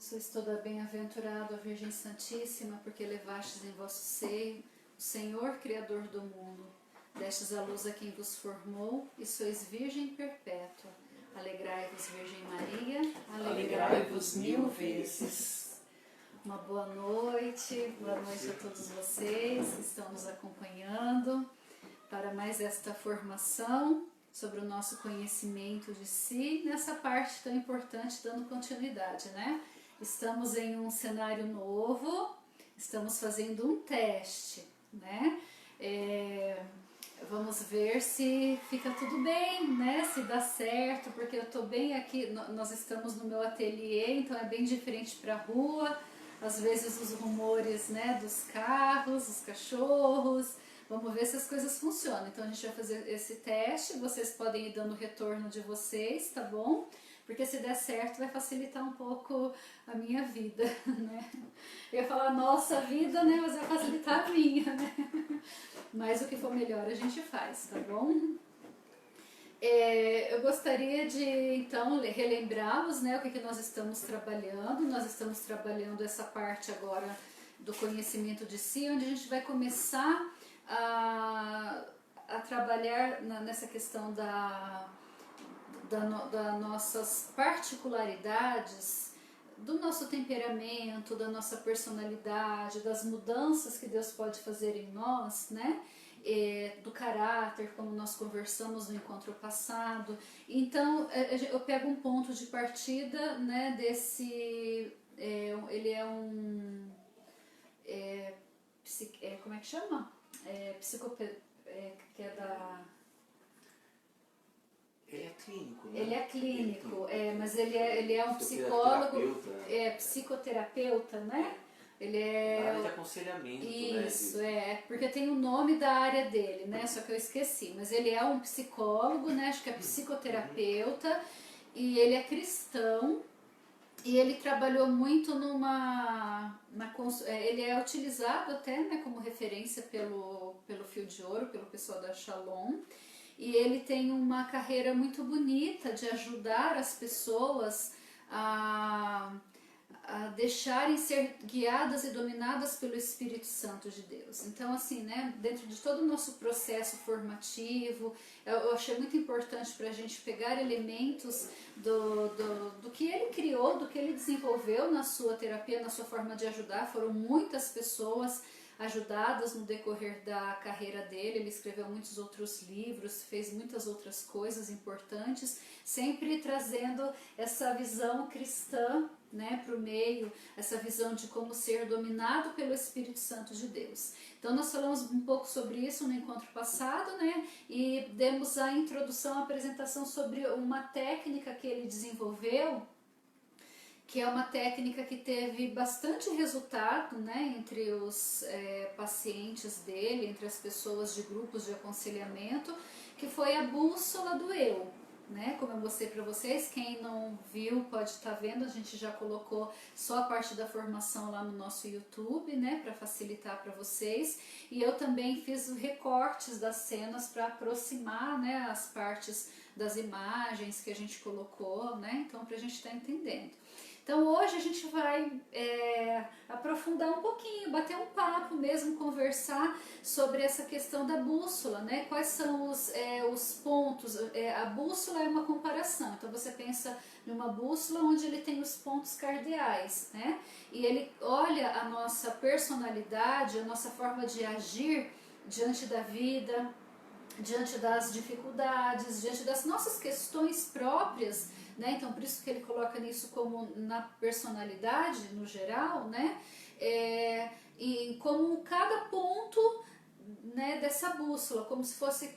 Sois toda bem-aventurada, ó Virgem Santíssima, porque levastes em vosso seio o Senhor, Criador do mundo. Destes a luz a quem vos formou, e sois Virgem perpétua. Alegrai-vos, Virgem Maria, alegrai-vos 1000 vezes. Uma boa noite a todos vocês que estão nos acompanhando para mais esta formação sobre o nosso conhecimento de si, nessa parte tão importante, dando continuidade, né? Estamos em um cenário novo, estamos fazendo um teste, né? Vamos ver se fica tudo bem, né? Se dá certo, porque eu tô bem aqui, nós estamos no meu ateliê, então é bem diferente para a rua, às vezes os rumores, né, dos carros, dos cachorros. Vamos ver se as coisas funcionam. Então a gente vai fazer esse teste, vocês podem ir dando o retorno de vocês, tá bom? Porque se der certo vai facilitar um pouco a minha vida, né? Eu ia falar nossa vida, né? Mas vai facilitar a minha, né? Mas o que for melhor a gente faz, tá bom? Eu gostaria de, então, relembrá-los, né, o que nós estamos trabalhando. Nós estamos trabalhando essa parte agora do conhecimento de si, onde a gente vai começar a trabalhar nessa questão das nossas particularidades, do nosso temperamento, da nossa personalidade, das mudanças que Deus pode fazer em nós, né? Do caráter, como nós conversamos no encontro passado. Então eu pego um ponto de partida, né, desse, ele é um, como é que chama? Que é da... Ele é clínico, né? Ele é clínico, mas ele é um psicólogo, psicoterapeuta, né? Ele é... área de aconselhamento, isso, né? porque tem o nome da área dele, né? Só que eu esqueci. Mas ele é um psicólogo, né? Acho que é psicoterapeuta, e ele é cristão, e ele trabalhou muito ele é utilizado até, né, como referência pelo Fio de Ouro, pelo pessoal da Shalom. E ele tem uma carreira muito bonita de ajudar as pessoas a deixarem ser guiadas e dominadas pelo Espírito Santo de Deus. Então, assim, né, dentro de todo o nosso processo formativo, eu achei muito importante para a gente pegar elementos do que ele criou, do que ele desenvolveu na sua terapia, na sua forma de ajudar. Foram muitas pessoas ajudadas no decorrer da carreira dele. Ele escreveu muitos outros livros, fez muitas outras coisas importantes, sempre trazendo essa visão cristã, né, para o meio, essa visão de como ser dominado pelo Espírito Santo de Deus. Então nós falamos um pouco sobre isso no encontro passado, né, e demos a introdução, a apresentação sobre uma técnica que ele desenvolveu, que é uma técnica que teve bastante resultado, né, entre os pacientes dele, entre as pessoas de grupos de aconselhamento, que foi a bússola do eu. Né? Como eu mostrei para vocês, quem não viu pode estar vendo, a gente já colocou só a parte da formação lá no nosso YouTube, né, para facilitar para vocês, e eu também fiz recortes das cenas para aproximar, né, as partes das imagens que a gente colocou, né, então para a gente estar entendendo. Então hoje a gente vai aprofundar um pouquinho, bater um papo mesmo, conversar sobre essa questão da bússola, né? Quais são os pontos, a bússola é uma comparação, então você pensa numa bússola onde ele tem os pontos cardeais, né? E ele olha a nossa personalidade, a nossa forma de agir diante da vida, diante das dificuldades, diante das nossas questões próprias, né? Então por isso que ele coloca nisso como na personalidade no geral, né? E como cada ponto, né, dessa bússola, como se fosse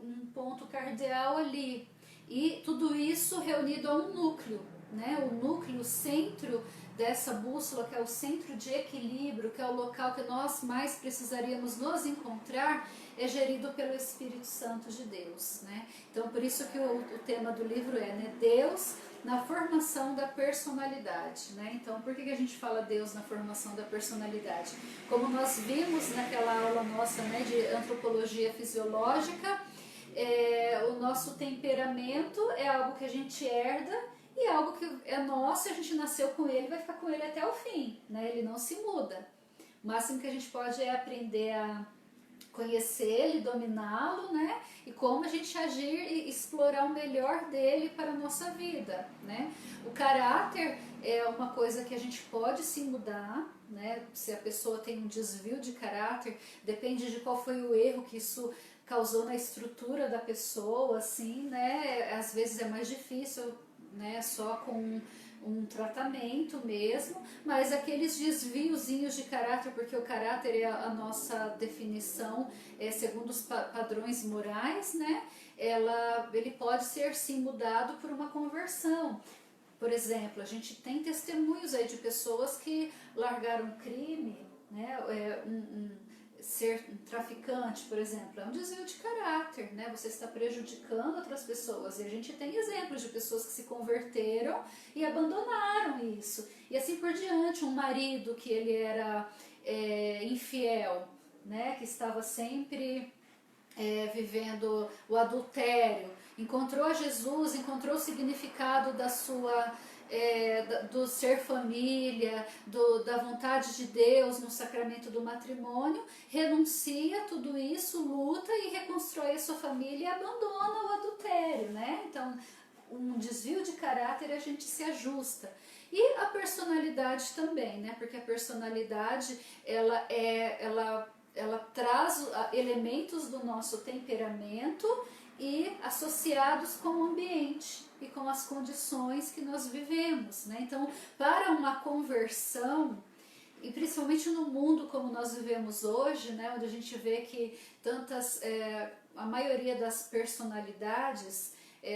um ponto cardeal ali, e tudo isso reunido a um núcleo, né? O núcleo, o centro dessa bússola, que é o centro de equilíbrio, que é o local que nós mais precisaríamos nos encontrar, é gerido pelo Espírito Santo de Deus, né? Então por isso que o tema do livro é, né, Deus na formação da personalidade, né? Então por que a gente fala Deus na formação da personalidade? Como nós vimos naquela aula nossa, né, de antropologia fisiológica, o nosso temperamento é algo que a gente herda e algo que é nosso, a gente nasceu com ele, vai ficar com ele até o fim, né? Ele não se muda. O máximo que a gente pode é aprender a conhecê-lo, dominá-lo, né? E como a gente agir e explorar o melhor dele para a nossa vida, né? O caráter é uma coisa que a gente pode se mudar, né? Se a pessoa tem um desvio de caráter, depende de qual foi o erro que isso causou na estrutura da pessoa, assim, né? Às vezes é mais difícil, né? Só com um tratamento mesmo, mas aqueles desviozinhos de caráter, porque o caráter é a nossa definição segundo os padrões morais, né? Ele pode ser sim mudado por uma conversão. Por exemplo, a gente tem testemunhos aí de pessoas que largaram crime, né? Ser um traficante, por exemplo, é um desvio de caráter, né? Você está prejudicando outras pessoas. E a gente tem exemplos de pessoas que se converteram e abandonaram isso. E assim por diante, um marido que ele era infiel, né? Que estava sempre vivendo o adultério, encontrou Jesus, encontrou o significado da sua do ser família, da vontade de Deus no sacramento do matrimônio, renuncia a tudo isso, luta e reconstrói a sua família e abandona o adultério, né? Então, um desvio de caráter a gente se ajusta. E a personalidade também, né? Porque a personalidade ela traz elementos do nosso temperamento e associados com o ambiente e com as condições que nós vivemos, né? Então, para uma conversão, e principalmente no mundo como nós vivemos hoje, né, onde a gente vê que a maioria das personalidades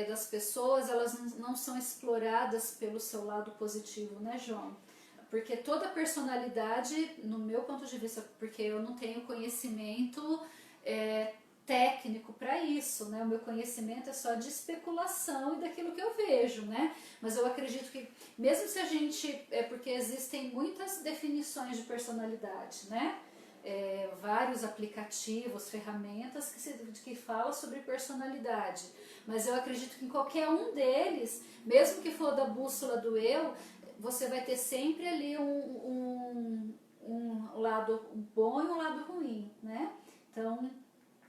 das pessoas, elas não são exploradas pelo seu lado positivo, né, João? Porque toda personalidade, no meu ponto de vista, porque eu não tenho conhecimento técnico para isso, né? O meu conhecimento é só de especulação e daquilo que eu vejo, né? Mas eu acredito que, mesmo se a gente... porque existem muitas definições de personalidade, né? Vários aplicativos, ferramentas que falam sobre personalidade. Mas eu acredito que em qualquer um deles, mesmo que for da bússola do eu, você vai ter sempre ali um lado bom e um lado ruim, né? Então,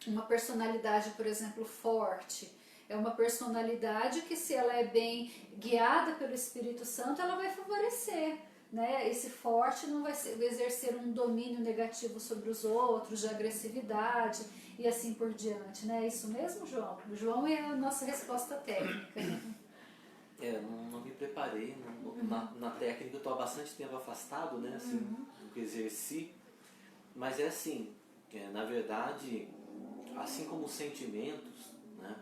uma personalidade, por exemplo, forte, é uma personalidade que, se ela é bem guiada pelo Espírito Santo, ela vai favorecer, né? Esse forte não vai exercer um domínio negativo sobre os outros, de agressividade e assim por diante, né? É isso mesmo, João? O João é a nossa resposta técnica, né? Não me preparei na técnica, eu estou há bastante tempo afastado, né, assim, do que exerci, mas é assim, na verdade, assim como os sentimentos, né,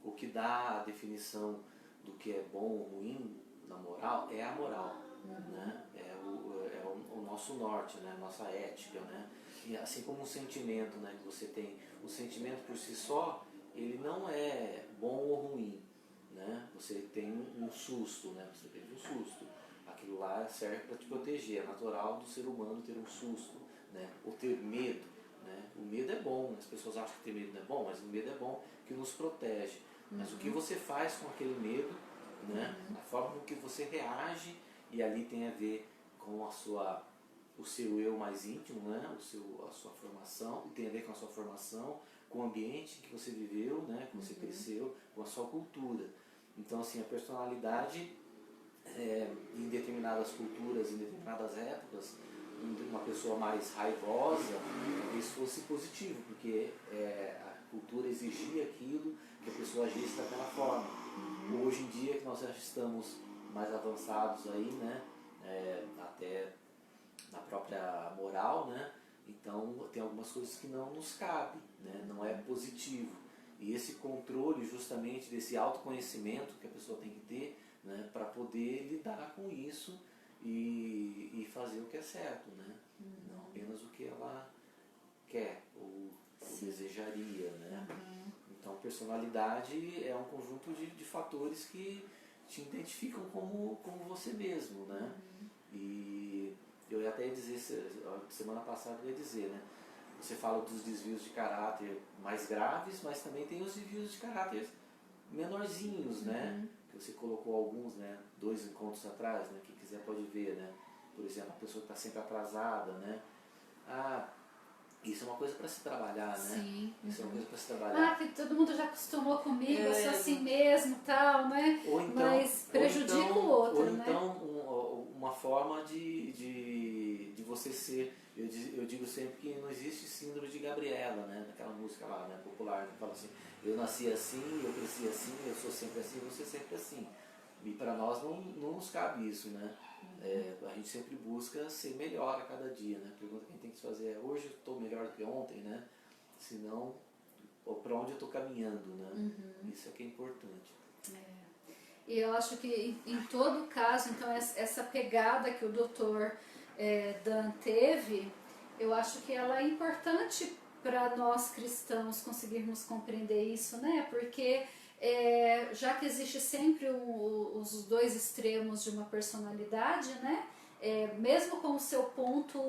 o que dá a definição do que é bom ou ruim na moral é a moral, né, o nosso norte, né, a nossa ética, né, e assim como um sentimento, né, que você tem, o sentimento por si só, ele não é bom ou ruim, né? Você tem um susto, né? Você teve um susto. Aquilo lá serve para te proteger. É natural do ser humano ter um susto, né? Ou ter medo, né? O medo é bom. As pessoas acham que ter medo não é bom, mas o medo é bom, que nos protege. Mas o que você faz com aquele medo, né? A forma com que você reage, e ali tem a ver com o seu eu mais íntimo, né? A sua formação, e tem a ver com a sua formação, com o ambiente que você viveu, né? Que você cresceu, com a sua cultura. Então, assim, a personalidade, em determinadas culturas, em determinadas épocas, uma pessoa mais raivosa, isso fosse positivo, porque a cultura exigia aquilo, que a pessoa agisse daquela forma. Hoje em dia, que nós já estamos mais avançados aí, né, até na própria moral, né, então tem algumas coisas que não nos cabem, né, não é positivo. E esse controle justamente desse autoconhecimento que a pessoa tem que ter, né, para poder lidar com isso e fazer o que é certo, né? Não apenas o que ela quer ou desejaria, né? Então, personalidade é um conjunto de fatores que te identificam como você mesmo, né? E eu ia até dizer, semana passada eu ia dizer, né? Você fala dos desvios de caráter mais graves, mas também tem os desvios de caráter menorzinhos, né? que você colocou alguns, né, 2 encontros atrás, né, quem quiser pode ver, né, por exemplo, a pessoa que está sempre atrasada, né, isso é uma coisa para se trabalhar, né? Sim. Isso é uma coisa para se trabalhar. Que todo mundo já acostumou comigo, eu sou assim mesmo, tal, né? Ou então, mas prejudica o outro, ou né? então uma forma de você ser, eu digo sempre que não existe síndrome de Gabriela, né? Naquela música lá, né? Popular, que fala assim, eu nasci assim, eu cresci assim, eu sou sempre assim, você sempre assim. E para nós não nos cabe isso, né? A gente sempre busca ser melhor a cada dia, né? A pergunta que a gente tem que se fazer é, hoje eu estou melhor do que ontem, né? Senão, para onde eu estou caminhando, né? Isso é que é importante. E eu acho que em todo caso, então essa pegada que o Dr. Dan teve, eu acho que ela é importante para nós cristãos conseguirmos compreender isso, né? Porque já que existe sempre os 2 extremos de uma personalidade, né? Mesmo com o seu ponto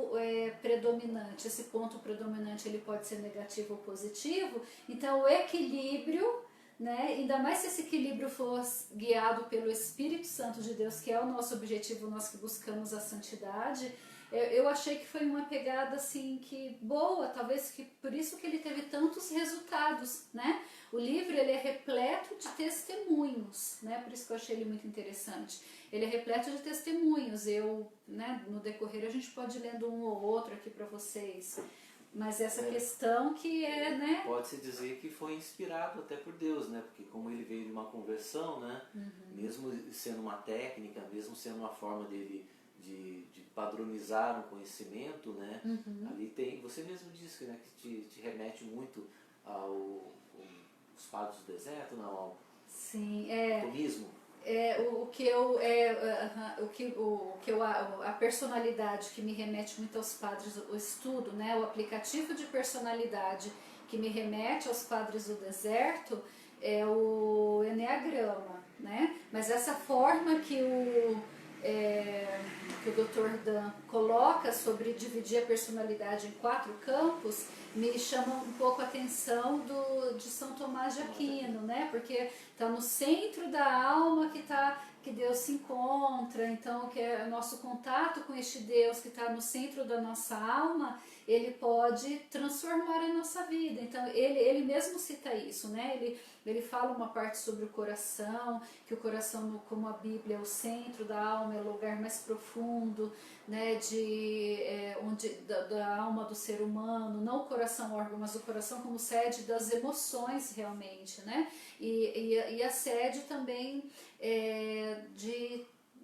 predominante, esse ponto predominante ele pode ser negativo ou positivo, então o equilíbrio, né? Ainda mais se esse equilíbrio for guiado pelo Espírito Santo de Deus, que é o nosso objetivo, nós que buscamos a santidade, eu achei que foi uma pegada assim que boa, talvez que por isso que ele teve tantos resultados, né? O livro ele é repleto de testemunhos, né? Por isso que eu achei ele muito interessante. Ele é repleto de testemunhos. Né, no decorrer a gente pode ir lendo um ou outro aqui para vocês. Mas essa questão que né? Pode-se dizer que foi inspirado até por Deus, né? Porque como ele veio de uma conversão, né? Mesmo sendo uma técnica, mesmo sendo uma forma dele de padronizar o conhecimento, né? Ali tem, você mesmo disse, né? Que te remete muito aos padres do deserto, não? Ao tomismo. A personalidade que me remete muito aos padres, o estudo, né, o aplicativo de personalidade que me remete aos padres do deserto é o Enneagrama, né? Mas essa forma que o Dr. Dan coloca sobre dividir a personalidade em 4 campos me chama um pouco a atenção de São Tomás de Aquino, né? Porque está no centro da alma que Deus se encontra, então que é o nosso contato com este Deus que está no centro da nossa alma, ele pode transformar a nossa vida. Então ele mesmo cita isso, né? Ele fala uma parte sobre o coração, que o coração, como a Bíblia, é o centro da alma, é o lugar mais profundo, né, da alma do ser humano, não o coração órgão, mas o coração como sede das emoções realmente, né? E a sede também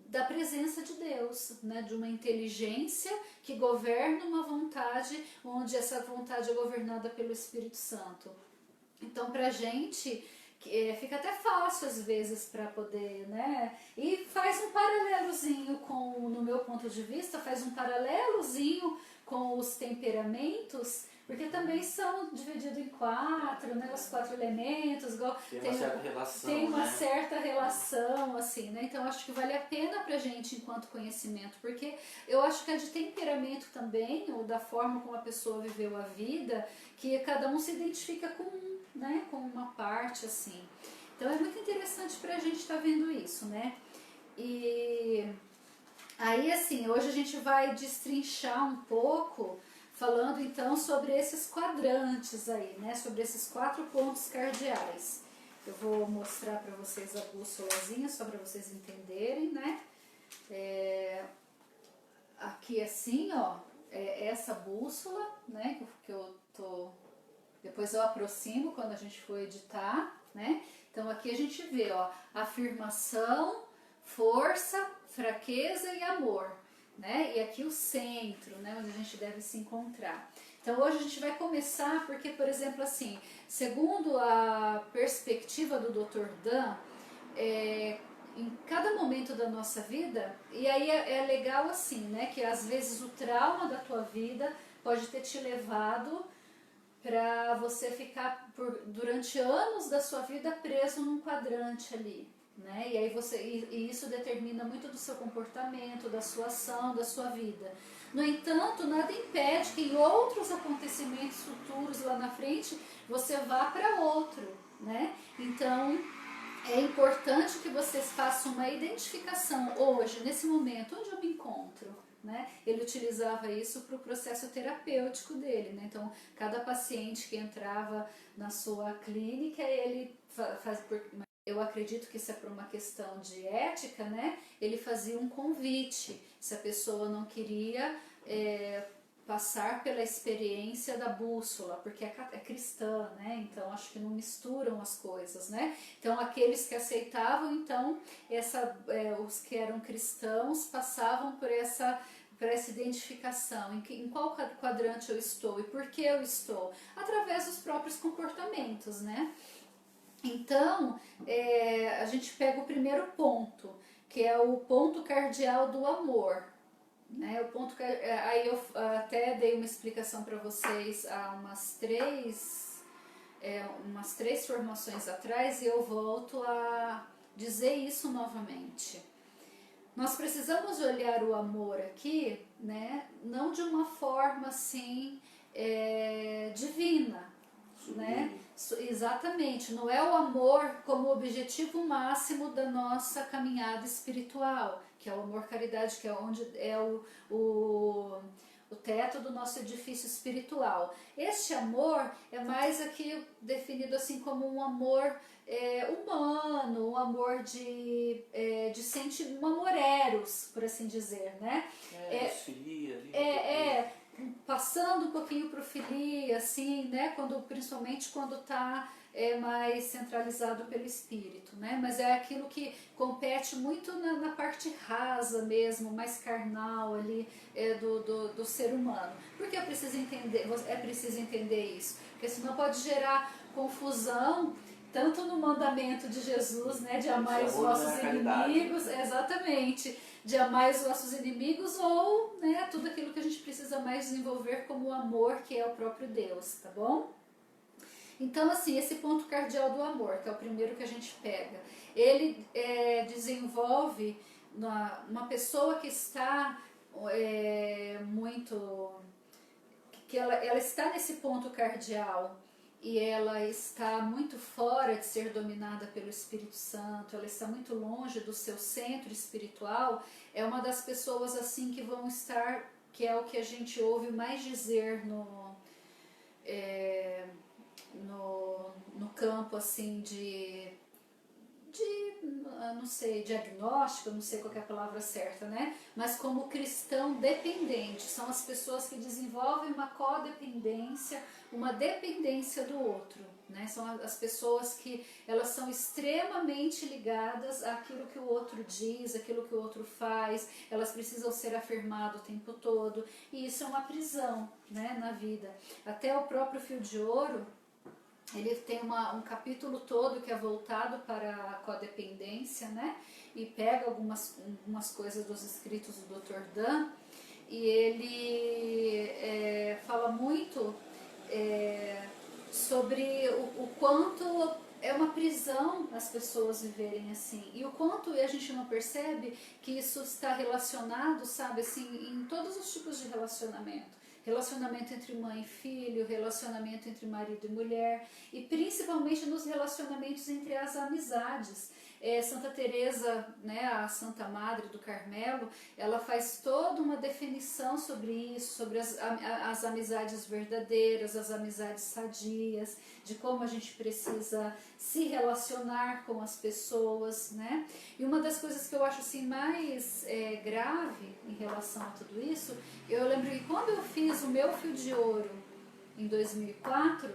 da presença de Deus, né? De uma inteligência que governa uma vontade, onde essa vontade é governada pelo Espírito Santo. Então, pra gente, fica até fácil às vezes para poder, né? E faz um paralelozinho no meu ponto de vista, faz um paralelozinho com os temperamentos, porque também são divididos em 4, né? Os 4 elementos, igual Tem uma certa relação, tem uma né? certa relação, assim, né? Então acho que vale a pena pra gente enquanto conhecimento, porque eu acho que é de temperamento também, ou da forma como a pessoa viveu a vida, que cada um se identifica com uma parte, assim. Então é muito interessante pra gente estar vendo isso, né? E aí, assim, hoje a gente vai destrinchar um pouco, falando então sobre esses quadrantes aí, né? Sobre esses 4 pontos cardeais. Eu vou mostrar para vocês a bússolazinha, só para vocês entenderem, né? Aqui assim, ó, é essa bússola, né? Que eu tô... Depois eu aproximo quando a gente for editar, né? Então aqui a gente vê, ó, afirmação, força, fraqueza e amor, né? E aqui o centro, né? Onde a gente deve se encontrar. Então hoje a gente vai começar porque, por exemplo, assim, segundo a perspectiva do Dr. Dan, em cada momento da nossa vida, e aí é legal assim, né? Que às vezes o trauma da tua vida pode ter te levado para você ficar durante anos da sua vida preso num quadrante ali, né? E aí e isso determina muito do seu comportamento, da sua ação, da sua vida. No entanto, nada impede que em outros acontecimentos futuros lá na frente você vá para outro, né? Então é importante que vocês façam uma identificação hoje, nesse momento, onde eu me encontro. Né? Ele utilizava isso para o processo terapêutico dele. Né? Então, cada paciente que entrava na sua clínica, ele faz, eu acredito que isso é por uma questão de ética, né? Ele fazia um convite. Se a pessoa não queria passar pela experiência da bússola, porque é cristã, né? Então acho que não misturam as coisas, né? Então aqueles que aceitavam, então os que eram cristãos passavam por essa identificação, em qual quadrante eu estou e por que eu estou, através dos próprios comportamentos, né? Então, a gente pega o primeiro ponto, que é o ponto cardial do amor. Né? Aí eu até dei uma explicação para vocês há umas três formações atrás e eu volto a dizer isso novamente. Nós precisamos olhar o amor aqui, né? Não de uma forma assim divina, né? Exatamente, não é o amor como objetivo máximo da nossa caminhada espiritual, que é o amor caridade, que é onde é o teto do nosso edifício espiritual. Este amor é mais aqui definido assim como um amor humano, um amor de sentir, um amor eros, por assim dizer, né? Filia ali. Passando um pouquinho para o filia, assim, né? Principalmente quando está mais centralizado pelo espírito, né? Mas é aquilo que compete muito na parte rasa mesmo, mais carnal ali do ser humano. Por que é preciso entender isso? Porque senão pode gerar confusão tanto no mandamento de Jesus, né, de amar os nossos inimigos, exatamente, de amar os nossos inimigos, ou, né, tudo aquilo que a gente precisa mais desenvolver como o amor, que é o próprio Deus, tá bom? Então, assim, esse ponto cardial do amor, que é o primeiro que a gente pega, ele desenvolve uma pessoa que está que ela está nesse ponto cardial, e ela está muito fora de ser dominada pelo Espírito Santo, ela está muito longe do seu centro espiritual, é uma das pessoas assim que vão estar, que é o que a gente ouve mais dizer no campo assim não sei, diagnóstico, não sei qual é a palavra certa, né? Mas como cristão dependente, são as pessoas que desenvolvem uma codependência, uma dependência do outro, né? São as pessoas que elas são extremamente ligadas àquilo que o outro diz, àquilo que o outro faz, elas precisam ser afirmadas o tempo todo, e isso é uma prisão, né, na vida. Até o próprio Fio de Ouro, ele tem um capítulo todo que é voltado para a codependência, né? E pega algumas coisas dos escritos do Dr. Dan, e ele fala muito sobre o quanto é uma prisão as pessoas viverem assim, e o quanto a gente não percebe que isso está relacionado, sabe, assim, em todos os tipos de relacionamento. Relacionamento entre mãe e filho, relacionamento entre marido e mulher, e principalmente nos relacionamentos entre as amizades. Santa Teresa, né, a Santa Madre do Carmelo, ela faz toda uma definição sobre isso, sobre as amizades verdadeiras, as amizades sadias, de como a gente precisa se relacionar com as pessoas, né? E uma das coisas que eu acho assim mais grave em relação a tudo isso, eu lembro que quando eu fiz o meu Fio de Ouro em 2004,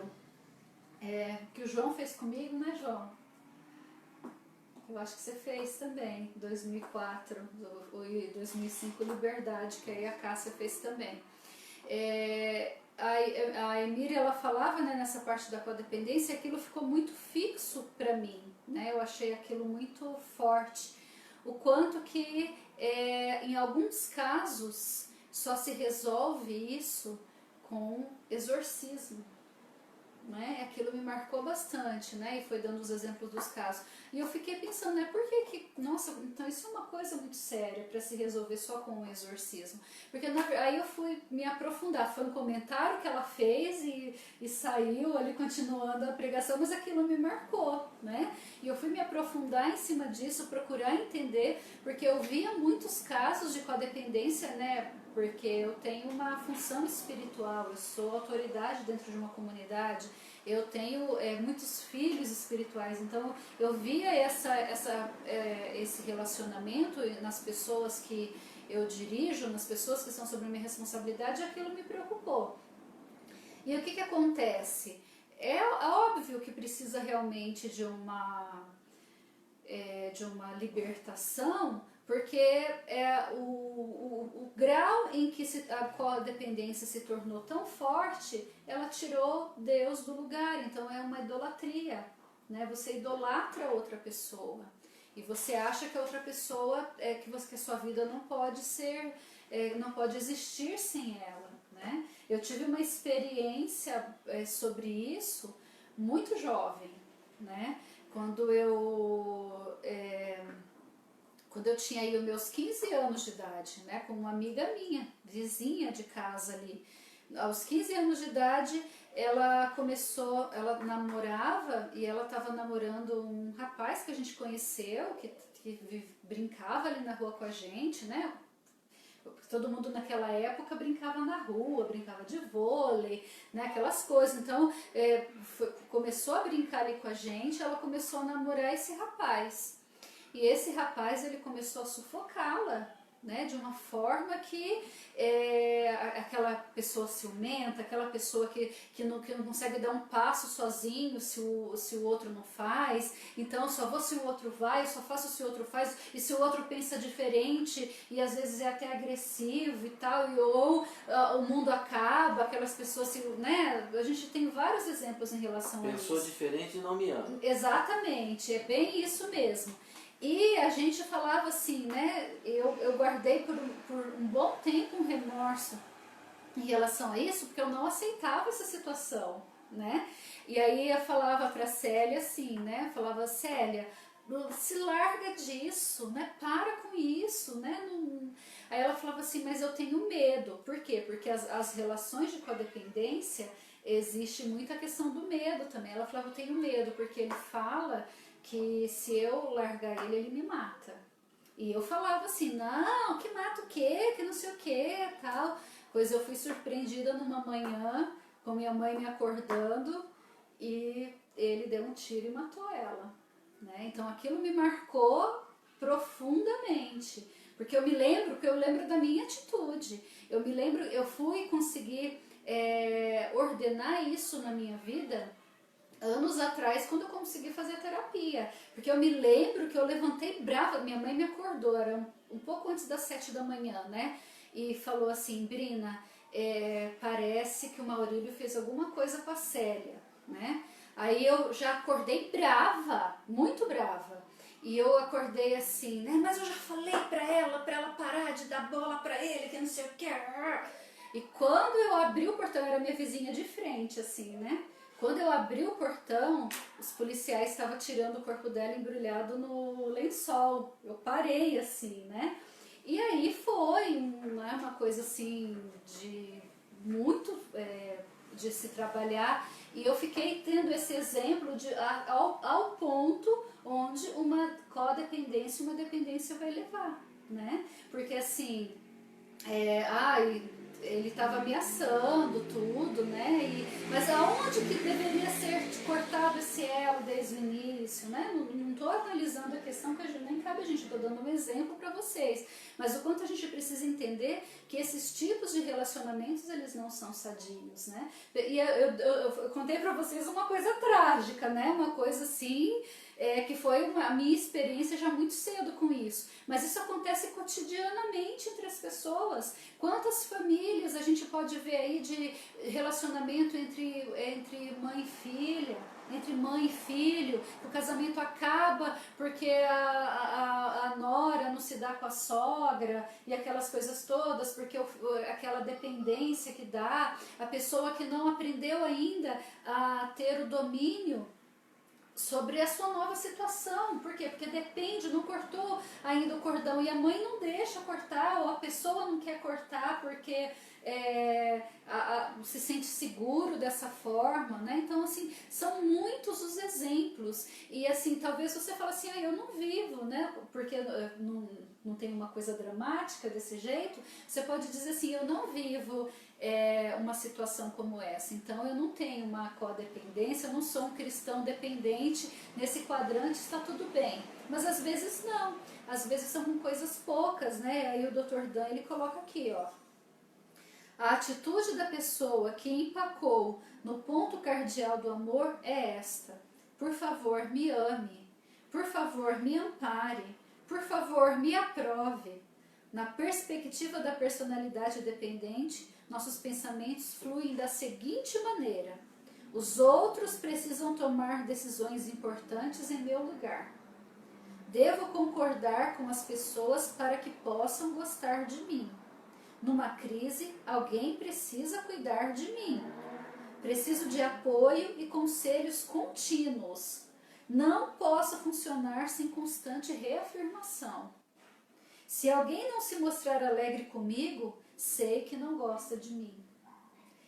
que o João fez comigo, né, João? Eu acho que você fez também, 2004, e 2005 Liberdade, que aí a Cássia fez também. A Emília, ela falava, né, nessa parte da codependência, e aquilo ficou muito fixo para mim, né? Eu achei aquilo muito forte. O quanto que, em alguns casos, só se resolve isso com exorcismo. né? Aquilo me marcou bastante, né? E foi dando os exemplos dos casos. E eu fiquei pensando, né? Por que, nossa, então isso é uma coisa muito séria para se resolver só com um exorcismo. Porque aí eu fui me aprofundar, foi um comentário que ela fez e saiu ali continuando a pregação, mas aquilo me marcou, né? E eu fui me aprofundar em cima disso, procurar entender, porque eu via muitos casos de codependência, né? Porque eu tenho uma função espiritual, eu sou autoridade dentro de uma comunidade, eu tenho muitos filhos espirituais, então eu via esse relacionamento nas pessoas que eu dirijo, nas pessoas que são sobre a minha responsabilidade, e aquilo me preocupou. E o que acontece? É óbvio que precisa realmente de uma libertação, porque o grau em que a codependência se tornou tão forte, ela tirou Deus do lugar, então é uma idolatria, né? Você idolatra outra pessoa e você acha que a outra pessoa, que a sua vida não pode ser, não pode existir sem ela, né? Eu tive uma experiência sobre isso muito jovem, né? Quando eu tinha aí os meus 15 anos de idade, né, com uma amiga minha, vizinha de casa ali. Aos 15 anos de idade, ela namorava, e ela estava namorando um rapaz que a gente conheceu, que brincava ali na rua com a gente, né? Todo mundo naquela época brincava na rua, brincava de vôlei, né, aquelas coisas. Então, começou a brincar ali com a gente, ela começou a namorar esse rapaz. E esse rapaz, ele começou a sufocá-la, né, de uma forma que aquela pessoa ciumenta, aquela pessoa que não consegue dar um passo sozinho se o outro não faz, então só vou se o outro vai, só faço se o outro faz, e se o outro pensa diferente e às vezes é até agressivo e tal, ou o mundo acaba, aquelas pessoas, né, a gente tem vários exemplos em relação a isso. Pessoa diferente não me ama. Exatamente, é bem isso mesmo. E a gente falava assim, né, eu guardei por um bom tempo um remorso em relação a isso, porque eu não aceitava essa situação, né? E aí eu falava pra Célia assim, né, falava, Célia, se larga disso, né, para com isso, né? Não... Aí ela falava assim, mas eu tenho medo. Por quê? Porque as relações de codependência, existe muita questão do medo também. Ela falava, eu tenho medo, porque ele fala que se eu largar ele, ele me mata. E eu falava assim, não, que mata o quê? Que não sei o quê, tal. Pois eu fui surpreendida numa manhã, com minha mãe me acordando, e ele deu um tiro e matou ela, né? Então aquilo me marcou profundamente, porque eu lembro da minha atitude. Eu fui conseguir ordenar isso na minha vida anos atrás, quando eu consegui fazer terapia, porque eu me lembro que eu levantei brava, minha mãe me acordou, era um pouco antes das 7 da manhã, né, e falou assim, Brina, parece que o Maurílio fez alguma coisa com a Célia, né, aí eu já acordei brava, muito brava, e eu acordei assim, né, mas eu já falei pra ela parar de dar bola pra ele, que não sei o que, e quando eu abri o portão, era minha vizinha de frente, assim, né, quando eu abri o portão, os policiais estavam tirando o corpo dela embrulhado no lençol. Eu parei assim, né? E aí foi uma coisa assim de muito de se trabalhar. E eu fiquei tendo esse exemplo ao ponto onde uma codependência, uma dependência vai levar, né? Porque assim, ele estava ameaçando tudo, né? Mas aonde que deveria ser cortado esse elo desde o início, né? Não estou analisando a questão, que nem cabe a gente, estou dando um exemplo para vocês. Mas o quanto a gente precisa entender que esses tipos de relacionamentos, eles não são sadios, né? E eu contei para vocês uma coisa trágica, né? Uma coisa assim... que foi a minha experiência já muito cedo com isso. Mas isso acontece cotidianamente entre as pessoas. Quantas famílias a gente pode ver aí de relacionamento entre mãe e filha, entre mãe e filho, que o casamento acaba porque a nora não se dá com a sogra e aquelas coisas todas, porque aquela dependência que dá, a pessoa que não aprendeu ainda a ter o domínio sobre a sua nova situação. Por quê? Porque depende, não cortou ainda o cordão e a mãe não deixa cortar, ou a pessoa não quer cortar porque se sente seguro dessa forma, né? Então, assim, são muitos os exemplos. E, assim, talvez você fale assim, eu não vivo, né? Porque não tem uma coisa dramática desse jeito. Você pode dizer assim, eu não vivo uma situação como essa. Então, eu não tenho uma codependência, eu não sou um cristão dependente. Nesse quadrante está tudo bem. Mas, às vezes, não. Às vezes são com coisas poucas, né? Aí o Dr. Dan, ele coloca aqui, ó. A atitude da pessoa que empacou no ponto cardeal do amor é esta: por favor, me ame, por favor, me ampare, por favor, me aprove. Na perspectiva da personalidade dependente, nossos pensamentos fluem da seguinte maneira: os outros precisam tomar decisões importantes em meu lugar. Devo concordar com as pessoas para que possam gostar de mim. Numa crise, alguém precisa cuidar de mim. Preciso de apoio e conselhos contínuos. Não posso funcionar sem constante reafirmação. Se alguém não se mostrar alegre comigo, sei que não gosta de mim.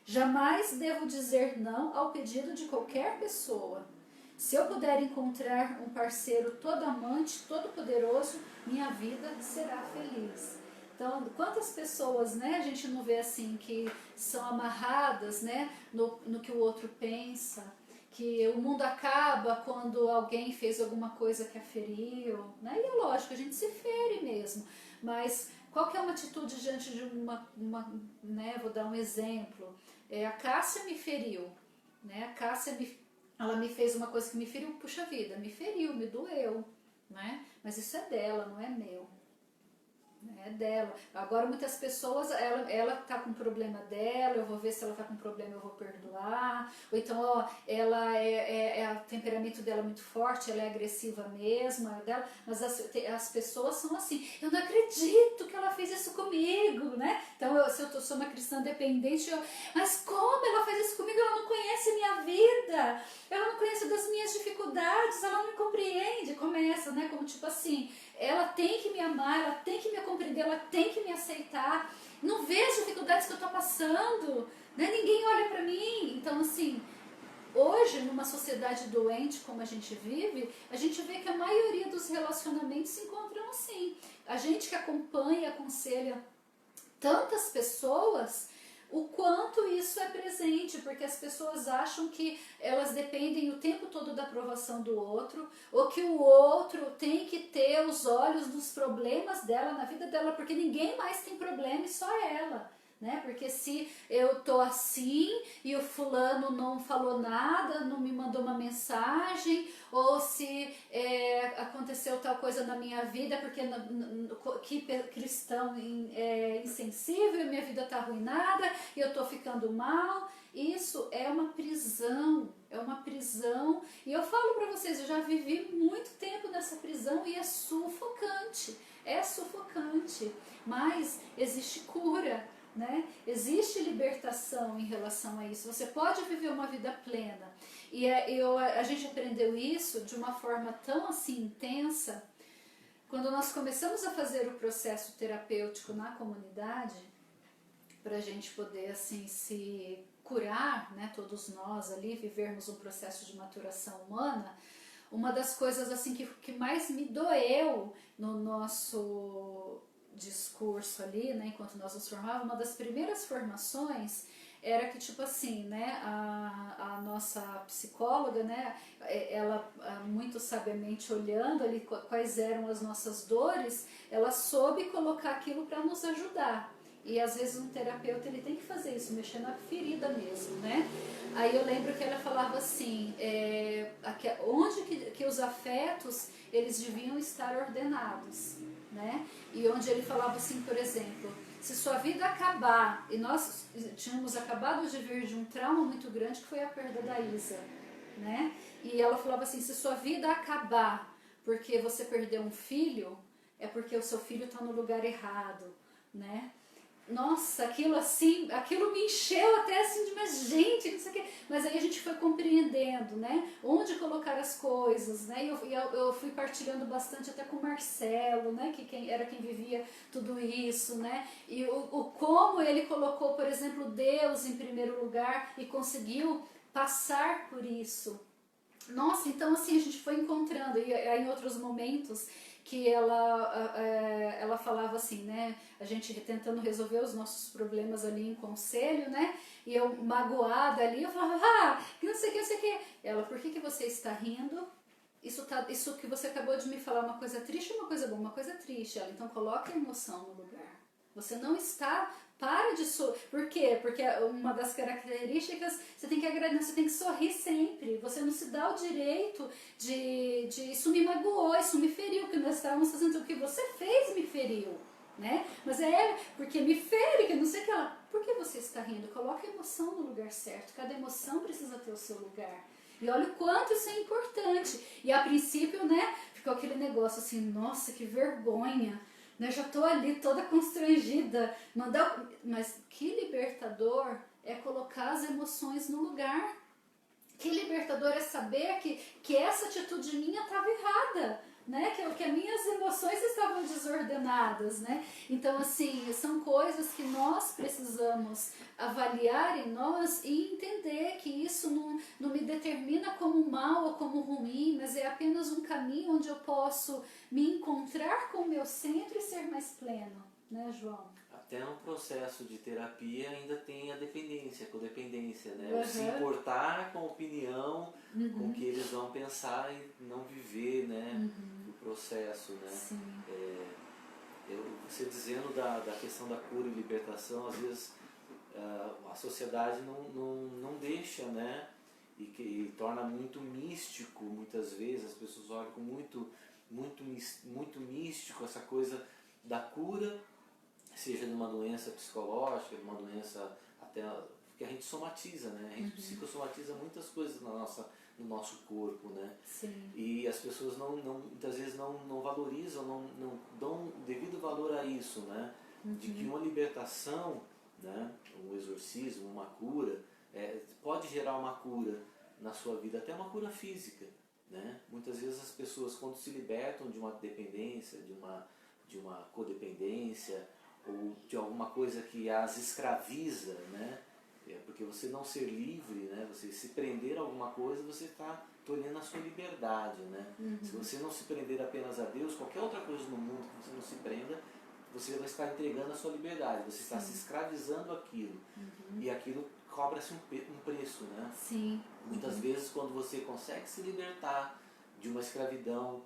Jamais devo dizer não ao pedido de qualquer pessoa. Se eu puder encontrar um parceiro todo amante, todo poderoso, minha vida será feliz. Então, quantas pessoas, né, a gente não vê assim, que são amarradas, né, no que o outro pensa, que o mundo acaba quando alguém fez alguma coisa que a feriu, né? E é lógico, a gente se fere mesmo, mas qual que é uma atitude diante de né, vou dar um exemplo, a Cássia me feriu, né, a Cássia ela me fez uma coisa que me feriu, puxa vida, me feriu, me doeu, né, mas isso é dela, não é meu. É dela. Agora muitas pessoas, ela tá com problema dela, eu vou ver se ela tá com problema, eu vou perdoar. Ou então, ó, ela o temperamento dela é muito forte, ela é agressiva mesmo, é dela, mas as pessoas são assim, eu não acredito que ela fez isso comigo, né? Então, se eu sou uma cristã dependente, mas como ela faz isso comigo? Ela não conhece a minha vida, ela não conhece das minhas dificuldades, ela não me compreende. Começa, né? Como tipo assim, ela tem que me amar, ela tem que me compreender, ela tem que me aceitar. Não vê as dificuldades que eu estou passando, né? Ninguém olha para mim. Então, assim, hoje, numa sociedade doente como a gente vive, a gente vê que a maioria dos relacionamentos se encontram assim. A gente que acompanha e aconselha tantas pessoas, o quanto isso é presente, porque as pessoas acham que elas dependem o tempo todo da aprovação do outro, ou que o outro tem que ter os olhos nos problemas dela, na vida dela, porque ninguém mais tem problema e só ela. Né? Porque se eu tô assim e o fulano não falou nada, não me mandou uma mensagem, ou se aconteceu tal coisa na minha vida, porque que cristão insensível, e minha vida tá arruinada, e eu tô ficando mal. Isso é uma prisão, e eu falo para vocês, eu já vivi muito tempo nessa prisão e é sufocante, mas existe cura. Né? Existe libertação em relação a isso. Você pode viver uma vida plena. E a gente aprendeu isso de uma forma tão assim intensa quando nós começamos a fazer o processo terapêutico na comunidade, para a gente poder assim se curar, né? Todos nós ali vivermos um processo de maturação humana. Uma das coisas assim que mais me doeu no nosso discurso ali, né, enquanto nós nos formávamos, uma das primeiras formações era que, tipo assim, né, a nossa psicóloga, né, ela muito sabiamente olhando ali quais eram as nossas dores, ela soube colocar aquilo para nos ajudar. E às vezes um terapeuta ele tem que fazer isso, mexer na ferida mesmo, né? Aí eu lembro que ela falava assim, onde que os afetos eles deviam estar ordenados, né? E onde ele falava assim, por exemplo, se sua vida acabar, e nós tínhamos acabado de vir de um trauma muito grande que foi a perda da Isa, né? E ela falava assim, se sua vida acabar porque você perdeu um filho, é porque o seu filho está no lugar errado, né? Nossa, aquilo assim, aquilo me encheu até assim de, mas gente, não sei o quê. Mas aí a gente foi compreendendo, né? Onde colocar as coisas, né? E eu fui partilhando bastante até com o Marcelo, né? Que era quem vivia tudo isso, né? E o como ele colocou, por exemplo, Deus em primeiro lugar e conseguiu passar por isso. Nossa, então assim, a gente foi encontrando, e aí em outros momentos que ela falava assim, né, a gente tentando resolver os nossos problemas ali em conselho, né, e eu magoada ali, eu falava, que não sei o que, não sei o que. Ela, por que você está rindo? Isso que você acabou de me falar é uma coisa triste ou uma coisa boa? Uma coisa triste. Ela, então coloque a emoção no lugar. Você não está, para de sorrir. Por quê? Porque uma das características, você tem que agradecer, você tem que sorrir sempre. Você não se dá o direito de isso me magoou, isso me feriu, que nós estávamos fazendo o que você fez me feriu, né? Mas porque me fere, que não sei o que ela. Por que você está rindo? Coloque a emoção no lugar certo. Cada emoção precisa ter o seu lugar. E olha o quanto isso é importante. E a princípio, né, ficou aquele negócio assim, nossa, que vergonha. Eu já estou ali toda constrangida, mas que libertador é colocar as emoções no lugar. Que libertador é saber que essa atitude minha estava errada, né? Que as minhas emoções estavam desordenadas, né? Então, assim, são coisas que nós precisamos avaliar em nós e entender que isso não me determina como mal ou como ruim, mas é apenas um caminho onde eu posso me encontrar com o meu centro e ser mais pleno, né, João? Até no processo de terapia ainda tem a dependência, a codependência, né? O se importar com a opinião, com o que eles vão pensar e não viver, né? O processo, né? Sim. Você dizendo da questão da cura e libertação, às vezes a sociedade não deixa, né? E torna muito místico, muitas vezes, as pessoas olham com muito místico essa coisa da cura, seja de uma doença psicológica, de uma doença até que a gente somatiza, né? A gente psicossomatiza muitas coisas no nosso corpo, né? Sim. E as pessoas muitas vezes não valorizam, não dão devido valor a isso, né? De que uma libertação, né? Um exorcismo, uma cura, pode gerar uma cura na sua vida, até uma cura física, né? Muitas vezes as pessoas, quando se libertam de uma dependência, de uma codependência, ou de alguma coisa que as escraviza, né? Porque você não ser livre, né? Você se prender a alguma coisa, você está tolhendo a sua liberdade, né? Se você não se prender apenas a Deus, qualquer outra coisa no mundo que você não se prenda, você vai estar entregando a sua liberdade, você está se escravizando aquilo. E aquilo cobra-se um preço, né? Sim. Muitas vezes, quando você consegue se libertar de uma escravidão,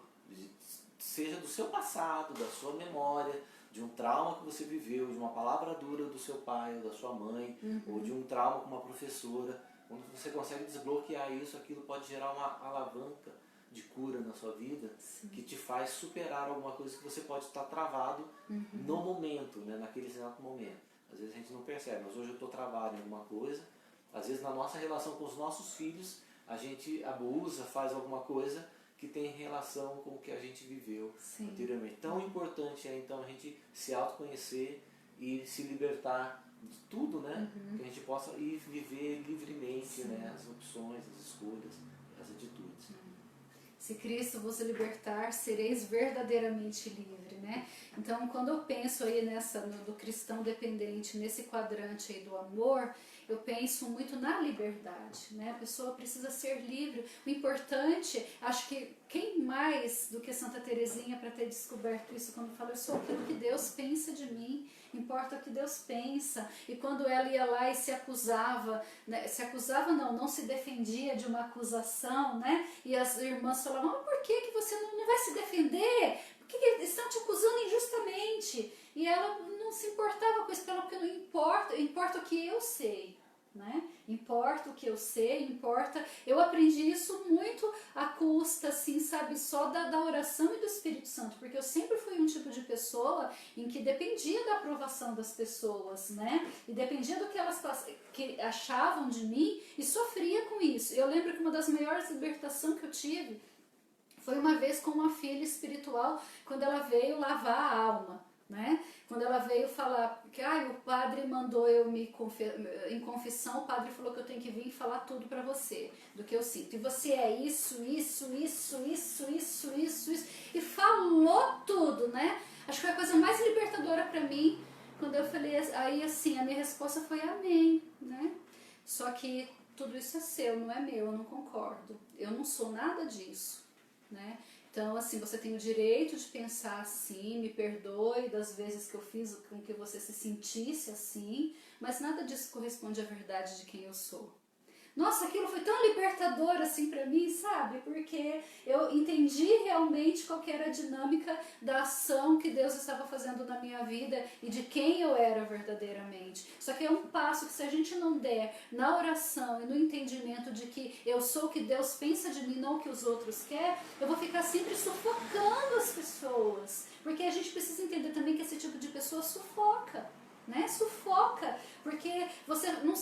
seja do seu passado, da sua memória, de um trauma que você viveu, de uma palavra dura do seu pai ou da sua mãe, ou de um trauma com uma professora, quando você consegue desbloquear isso, aquilo pode gerar uma alavanca de cura na sua vida, que te faz superar alguma coisa que você pode estar travado no momento, né, naquele exato momento. Às vezes a gente não percebe, mas hoje eu estou travado em alguma coisa. Às vezes na nossa relação com os nossos filhos, a gente abusa, faz alguma coisa que tem relação com o que a gente viveu anteriormente. Tão importante é então a gente se autoconhecer e se libertar de tudo, né? Que a gente possa ir viver livremente, né? As opções, as escolhas, as atitudes. Se Cristo vos libertar, sereis verdadeiramente livre, né? Então, quando eu penso aí do cristão dependente, nesse quadrante aí do amor, eu penso muito na liberdade, né? A pessoa precisa ser livre. O importante, acho que quem mais do que Santa Teresinha para ter descoberto isso, quando fala, eu sou aquilo que Deus pensa de mim, importa o que Deus pensa. E quando ela ia lá e se acusava, né? Não se defendia de uma acusação, né? E as irmãs falavam, mas por que você não vai se defender? Por que eles estão te acusando injustamente? E ela não se importava com isso, porque não importa o que eu sei, né? Importa o que eu sei, importa. Eu aprendi isso muito à custa, assim, sabe, só da oração e do Espírito Santo, porque eu sempre fui um tipo de pessoa em que dependia da aprovação das pessoas, né? E dependia do que elas que achavam de mim e sofria com isso. Eu lembro que uma das maiores libertações que eu tive Foi uma vez com uma filha espiritual, quando ela veio lavar a alma, né? Quando ela veio falar que o padre mandou eu em confissão, o padre falou que eu tenho que vir e falar tudo pra você, do que eu sinto. E você é isso, e falou tudo, né? Acho que foi a coisa mais libertadora pra mim, quando eu falei, aí assim, a minha resposta foi amém, né? Só que tudo isso é seu, não é meu, eu não concordo. Eu não sou nada disso, né? Então, assim, você tem o direito de pensar assim, me perdoe das vezes que eu fiz com que você se sentisse assim, mas nada disso corresponde à verdade de quem eu sou. Nossa, aquilo foi tão libertador assim pra mim, sabe? Porque eu entendi realmente qual que era a dinâmica da ação que Deus estava fazendo na minha vida e de quem eu era verdadeiramente. Só que é um passo que se a gente não der na oração e no entendimento de que eu sou o que Deus pensa de mim, não o que os outros querem, eu vou ficar sempre sufocando as pessoas. Porque a gente precisa entender também que esse tipo de pessoa sufoca. Né? Sufoca, porque você não,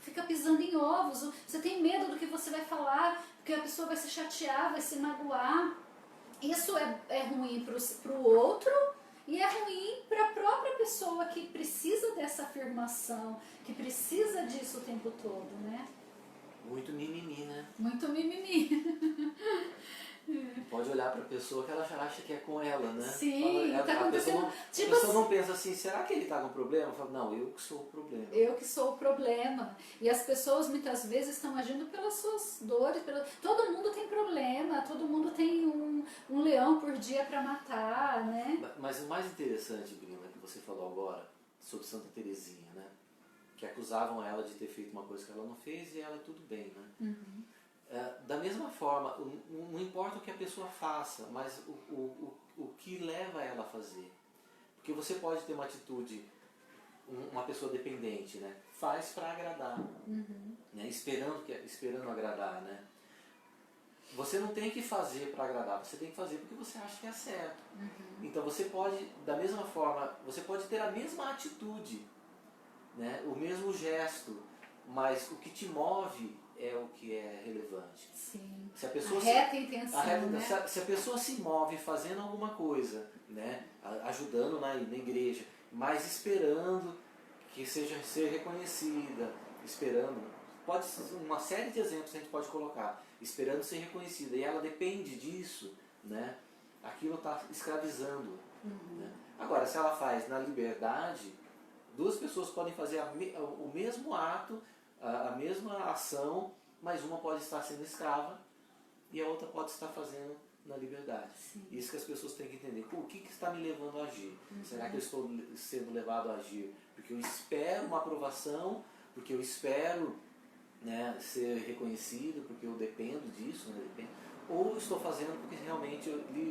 fica pisando em ovos, você tem medo do que você vai falar, porque a pessoa vai se chatear, vai se magoar. Isso é ruim para o outro e é ruim para a própria pessoa que precisa dessa afirmação, que precisa disso o tempo todo, né? Muito mimimi, né? Muito mimimi. Pode olhar para a pessoa que ela já acha que é com ela, né? Sim, Fala, tá acontecendo. A pessoa não pensa assim, será que ele está com problema? Fala, não, eu que sou o problema. Eu que sou o problema. E as pessoas muitas vezes estão agindo pelas suas dores. Todo mundo tem problema, todo mundo tem um leão por dia para matar, né? Mas o mais interessante, Bruna, que você falou agora, sobre Santa Teresinha, né? Que acusavam ela de ter feito uma coisa que ela não fez e ela tudo bem, né? Uhum. Da mesma forma, não importa o que a pessoa faça, mas o que leva ela a fazer. Porque você pode ter uma atitude, uma pessoa dependente, né? Faz para agradar, né? Esperando agradar, né? Você não tem que fazer para agradar, você tem que fazer porque você acha que é certo. Então você pode, da mesma forma, você pode ter a mesma atitude, né? O mesmo gesto, mas o que te move é o que é relevante. Sim. Se a pessoa a reta intenção, né? se a pessoa se move fazendo alguma coisa, né? Ajudando na igreja, mas esperando que ser reconhecida, esperando, pode uma série de exemplos que a gente pode colocar, esperando ser reconhecida, e ela depende disso, né? Aquilo está escravizando. Né? Agora, se ela faz na liberdade, duas pessoas podem fazer o mesmo ato, a mesma ação, mas uma pode estar sendo escrava e a outra pode estar fazendo na liberdade. Sim. Isso que as pessoas têm que entender. O que está me levando a agir? Será que eu estou sendo levado a agir porque eu espero uma aprovação, porque eu espero, né, ser reconhecido, porque eu dependo disso, né, ou estou fazendo porque realmente,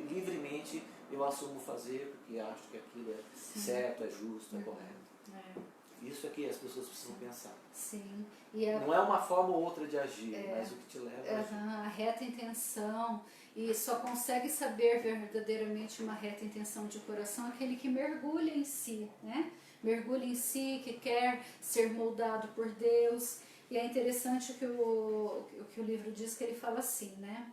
livremente, eu assumo fazer porque acho que aquilo é certo, é justo, é correto. Isso é que as pessoas precisam pensar. Sim. Não é uma forma ou outra de agir, mas o que te leva a agir. A reta intenção, e só consegue saber verdadeiramente uma reta intenção de coração aquele que mergulha em si, né? Mergulha em si, que quer ser moldado por Deus. E é interessante que o livro diz, que ele fala assim, né?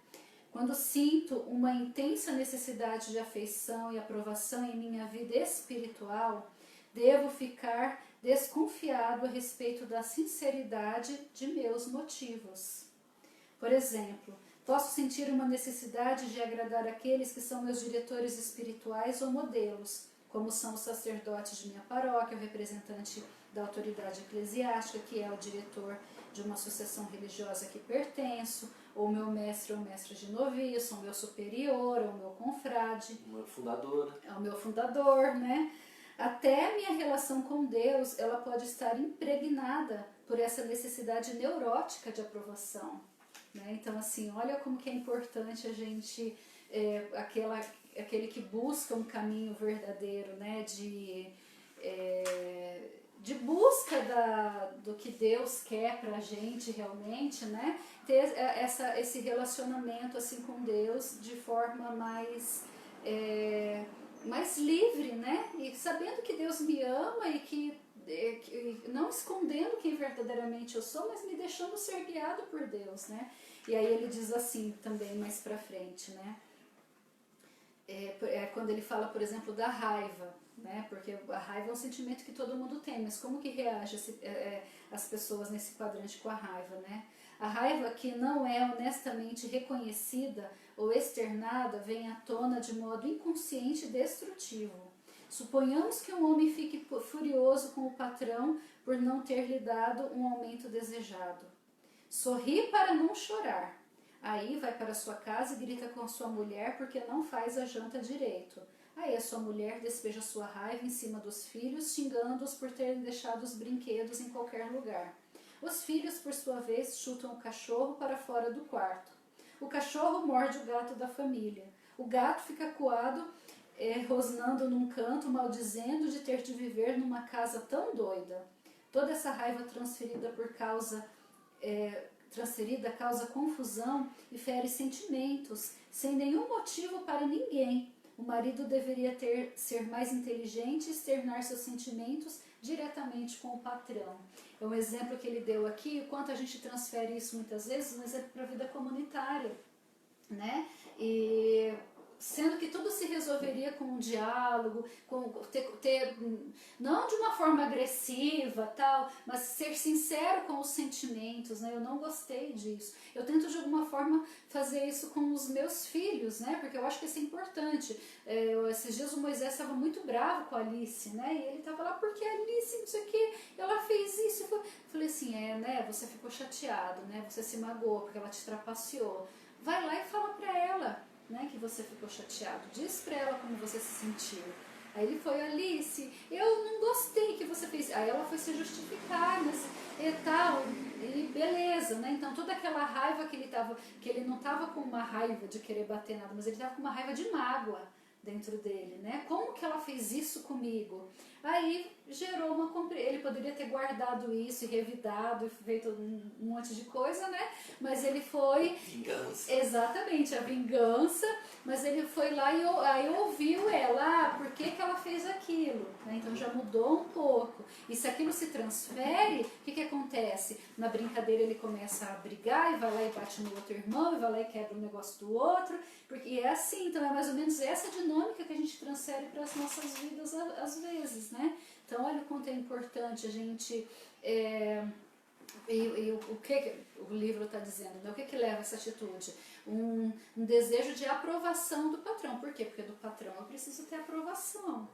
Quando sinto uma intensa necessidade de afeição e aprovação em minha vida espiritual, devo ficar desconfiado a respeito da sinceridade de meus motivos. Por exemplo, posso sentir uma necessidade de agradar aqueles que são meus diretores espirituais ou modelos, como são os sacerdotes de minha paróquia, o representante da autoridade eclesiástica, que é o diretor de uma associação religiosa que pertenço, ou meu mestre ou mestra de noviço, ou meu superior, ou meu confrade. O meu fundador. É o meu fundador, né? Até a minha relação com Deus, ela pode estar impregnada por essa necessidade neurótica de aprovação. Né? Então, assim, olha como que é importante a gente, aquele que busca um caminho verdadeiro, né? De busca do que Deus quer pra gente realmente, né? Ter esse relacionamento assim com Deus de forma mais livre, né? E sabendo que Deus me ama e que não escondendo quem verdadeiramente eu sou, mas me deixando ser guiado por Deus, né? E aí ele diz assim também mais pra frente, né? Quando ele fala, por exemplo, da raiva, né? Porque a raiva é um sentimento que todo mundo tem, mas como que reage as pessoas nesse quadrante com a raiva, né? A raiva que não é honestamente reconhecida ou externada vem à tona de modo inconsciente e destrutivo. Suponhamos que um homem fique furioso com o patrão por não ter lhe dado um aumento desejado. Sorri para não chorar. Aí vai para sua casa e grita com a sua mulher porque não faz a janta direito. Aí a sua mulher despeja sua raiva em cima dos filhos, xingando-os por terem deixado os brinquedos em qualquer lugar. Os filhos, por sua vez, chutam o cachorro para fora do quarto. O cachorro morde o gato da família. O gato fica acuado, rosnando num canto, maldizendo de ter de viver numa casa tão doida. Toda essa raiva transferida causa confusão e fere sentimentos, sem nenhum motivo para ninguém. O marido deveria ser mais inteligente e externar seus sentimentos diretamente com o patrão. É um exemplo que ele deu aqui, o quanto a gente transfere isso muitas vezes, um exemplo para a vida comunitária, né? E sendo que tudo se resolveria com um diálogo, não de uma forma agressiva, tal, mas ser sincero com os sentimentos, né? Eu não gostei disso. Eu tento de alguma forma fazer isso com os meus filhos, né? Porque eu acho que isso é importante. Esses dias o Moisés estava muito bravo com a Alice, né? E ele estava lá, porque a Alice, não sei o que, ela fez isso. Eu falei assim, né? Você ficou chateado, né? Você se magoou porque ela te trapaceou. Vai lá e fala pra ela, né, que você ficou chateado. Diz pra ela como você se sentiu. Aí ele foi, Alice, eu não gostei que você fez. Aí ela foi se justificar, mas e tal, e beleza, né? Então toda aquela raiva que ele não tava com uma raiva de querer bater nada, mas ele tava com uma raiva de mágoa dentro dele, né? Como que ela fez isso comigo? Aí gerou ele poderia ter guardado isso e revidado e feito um monte de coisa, né? Mas ele foi... Vingança. Exatamente, a vingança, mas ele foi lá e aí ouviu ela, por que ela fez aquilo, né? Então já mudou um pouco. E se aquilo se transfere, o que acontece? Na brincadeira ele começa a brigar e vai lá e bate no outro irmão, e vai lá e quebra o negócio do outro, porque é assim, então é mais ou menos essa dinâmica que a gente transfere para as nossas vidas às vezes, né? Então olha o quanto é importante a gente... o que o livro está dizendo, né? O que leva a essa atitude? Um desejo de aprovação do patrão. Por quê? Porque do patrão eu preciso ter aprovação,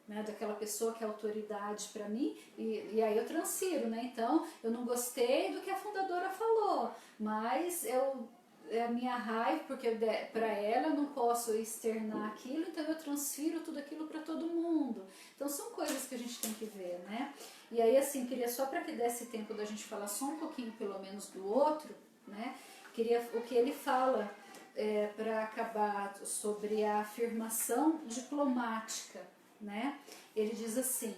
né? Daquela pessoa que é autoridade para mim, e aí eu transfiro, né? Então eu não gostei do que a fundadora falou, mas a minha raiva, porque para ela eu não posso externar aquilo, então eu transfiro tudo aquilo para todo mundo. Então são coisas que a gente tem que ver, né? E aí assim, queria só para que desse tempo da gente falar só um pouquinho pelo menos do outro, né? O que ele fala para acabar sobre a afirmação diplomática, né? Ele diz assim: